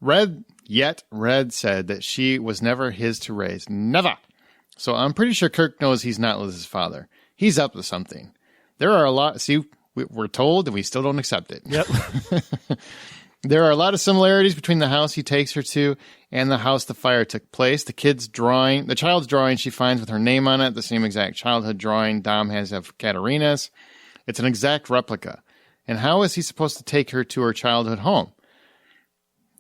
Red said that she was never his to raise. Never. So I'm pretty sure Kirk knows he's not Liz's father. He's up to something. There are a lot. See, we're told and we still don't accept it. Yep. There are a lot of similarities between the house he takes her to and the house the fire took place. The child's drawing she finds with her name on it, the same exact childhood drawing Dom has of Katerina's. It's an exact replica. And how is he supposed to take her to her childhood home?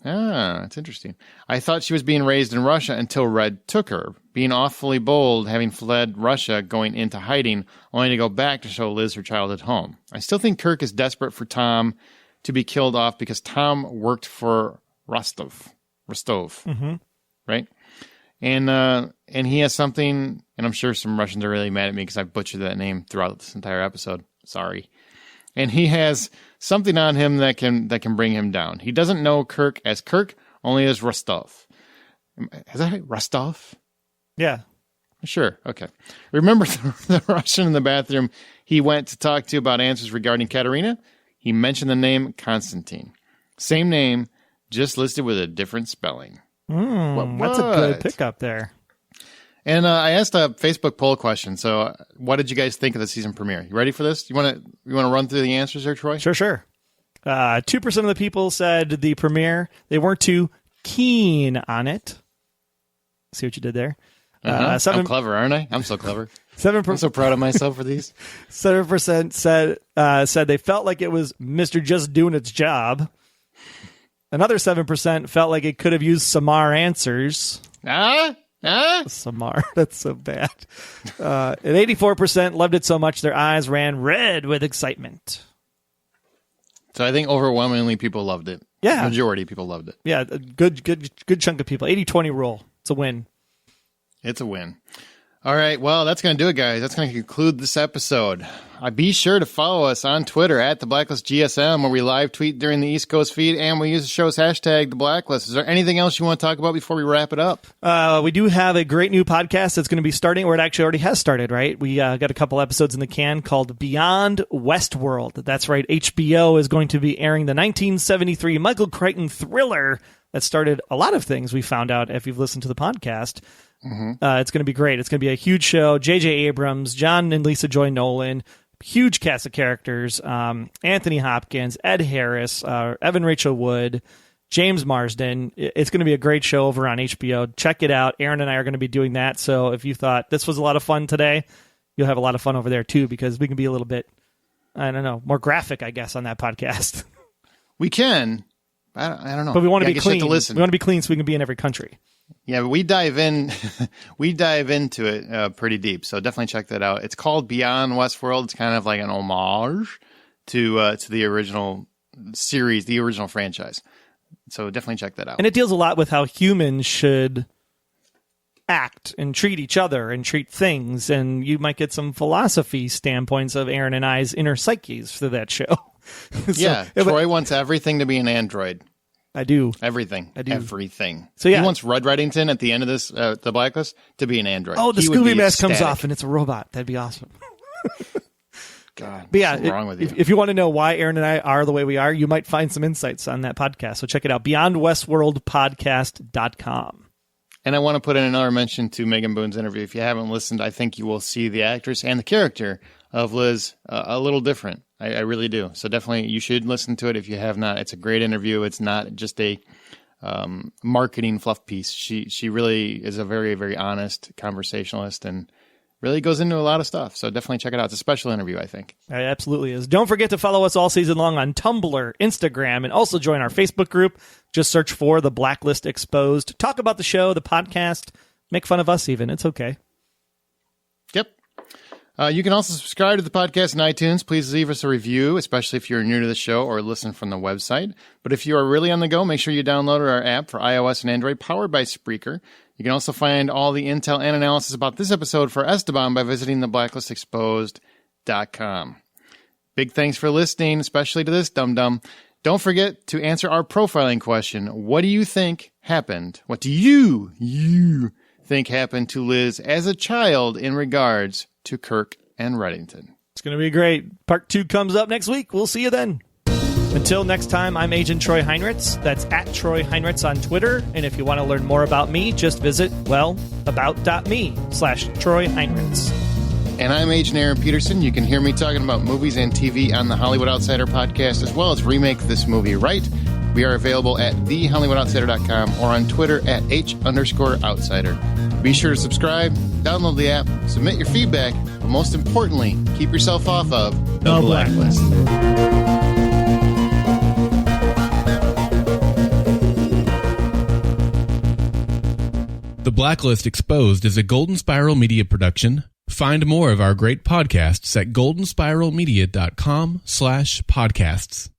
That's interesting. I thought she was being raised in Russia until Red took her, being awfully bold, having fled Russia, going into hiding, only to go back to show Liz her childhood home. I still think Kirk is desperate for Tom to be killed off because Tom worked for Rostov, right? And he has something, and I'm sure some Russians are really mad at me because I butchered that name throughout this entire episode. Sorry. And he has something on him that can bring him down. He doesn't know Kirk as Kirk, only as Rostov. Is that right? Rostov? Yeah. Sure. Okay. Remember the Russian in the bathroom he went to talk to about answers regarding Katerina? He mentioned the name Constantine. Same name, just listed with a different spelling. That's a good pickup there. And I asked a Facebook poll question. So, what did you guys think of the season premiere? You ready for this? You want to run through the answers there, Troy? Sure. 2% of the people said the premiere, they weren't too keen on it. See what you did there? I'm clever, aren't I? I'm so clever. 7%. I'm so proud of myself for these. 7% said they felt like it was Mr. Just doing its job. Another 7% felt like it could have used Samar answers. Samar, that's so bad. And 84% loved it so much their eyes ran red with excitement. So I think overwhelmingly people loved it. Yeah. Majority of people loved it. Yeah, a good chunk of people. 80-20 rule. It's a win. It's a win. All right, well, that's going to do it, guys. That's going to conclude this episode. Be sure to follow us on Twitter at The Blacklist GSM, where we live tweet during the East Coast feed, and we use the show's hashtag, The Blacklist. Is there anything else you want to talk about before we wrap it up? We do have a great new podcast that's going to be starting, or it actually already has started, right? We got a couple episodes in the can called Beyond Westworld. That's right. HBO is going to be airing the 1973 Michael Crichton thriller that started a lot of things we found out if you've listened to the podcast. It's going to be great. It's going to be a huge show. J.J. Abrams, John and Lisa Joy Nolan, huge cast of characters. Anthony Hopkins, Ed Harris, Evan Rachel Wood, James Marsden. It's going to be a great show over on HBO. Check it out. Aaron and I are going to be doing that. So if you thought this was a lot of fun today, you'll have a lot of fun over there too, because we can be a little bit, I don't know, more graphic, I guess, on that podcast. We can. I don't know. But we want to be clean. To listen. We want to be clean so we can be in every country. Yeah, but we dive into it pretty deep. So definitely check that out. It's called Beyond Westworld. It's kind of like an homage to the original series, the original franchise. So definitely check that out. And it deals a lot with how humans should act and treat each other and treat things. And you might get some philosophy standpoints of Aaron and I's inner psyches through that show. Troy wants everything to be an android. I do. Everything. I do. Everything. So yeah. He wants Red Reddington at the end of this, the Blacklist, to be an android. Oh, the Scooby mask comes off and it's a robot. That'd be awesome. God, but yeah, what's wrong with you? If you want to know why Aaron and I are the way we are, you might find some insights on that podcast. So check it out, beyondwestworldpodcast.com. And I want to put in another mention to Megan Boone's interview. If you haven't listened, I think you will see the actress and the character of Liz a little different. I really do. So definitely you should listen to it if you have not. It's a great interview. It's not just a marketing fluff piece. She really is a very, very honest conversationalist and really goes into a lot of stuff. So definitely check it out. It's a special interview, I think. It absolutely is. Don't forget to follow us all season long on Tumblr, Instagram, and also join our Facebook group. Just search for The Blacklist Exposed. Talk about the show, the podcast. Make fun of us even. It's okay. Yep. You can also subscribe to the podcast in iTunes. Please leave us a review, especially if you're new to the show or listen from the website. But if you are really on the go, make sure you download our app for iOS and Android, powered by Spreaker. You can also find all the intel and analysis about this episode for Esteban by visiting theblacklistexposed.com. Big thanks for listening, especially to this dum-dum. Don't forget to answer our profiling question. What do you think happened? What do you think happened to Liz as a child in regards to Kirk and Reddington? It's going to be great. Part 2 comes up next week. We'll see you then. Until next time, I'm Agent Troy Heinrichs. That's at Troy Heinrichs on Twitter. And if you want to learn more about me, just visit, about.me/Troy Heinrichs. And I'm Agent Aaron Peterson. You can hear me talking about movies and TV on the Hollywood Outsider podcast, as well as Remake This Movie Right. We are available at thehollywoodoutsider.com or on Twitter at H_outsider. Be sure to subscribe, download the app, submit your feedback, but most importantly, keep yourself off of The Blacklist. The Blacklist Exposed is a Golden Spiral Media production. Find more of our great podcasts at goldenspiralmedia.com/podcasts.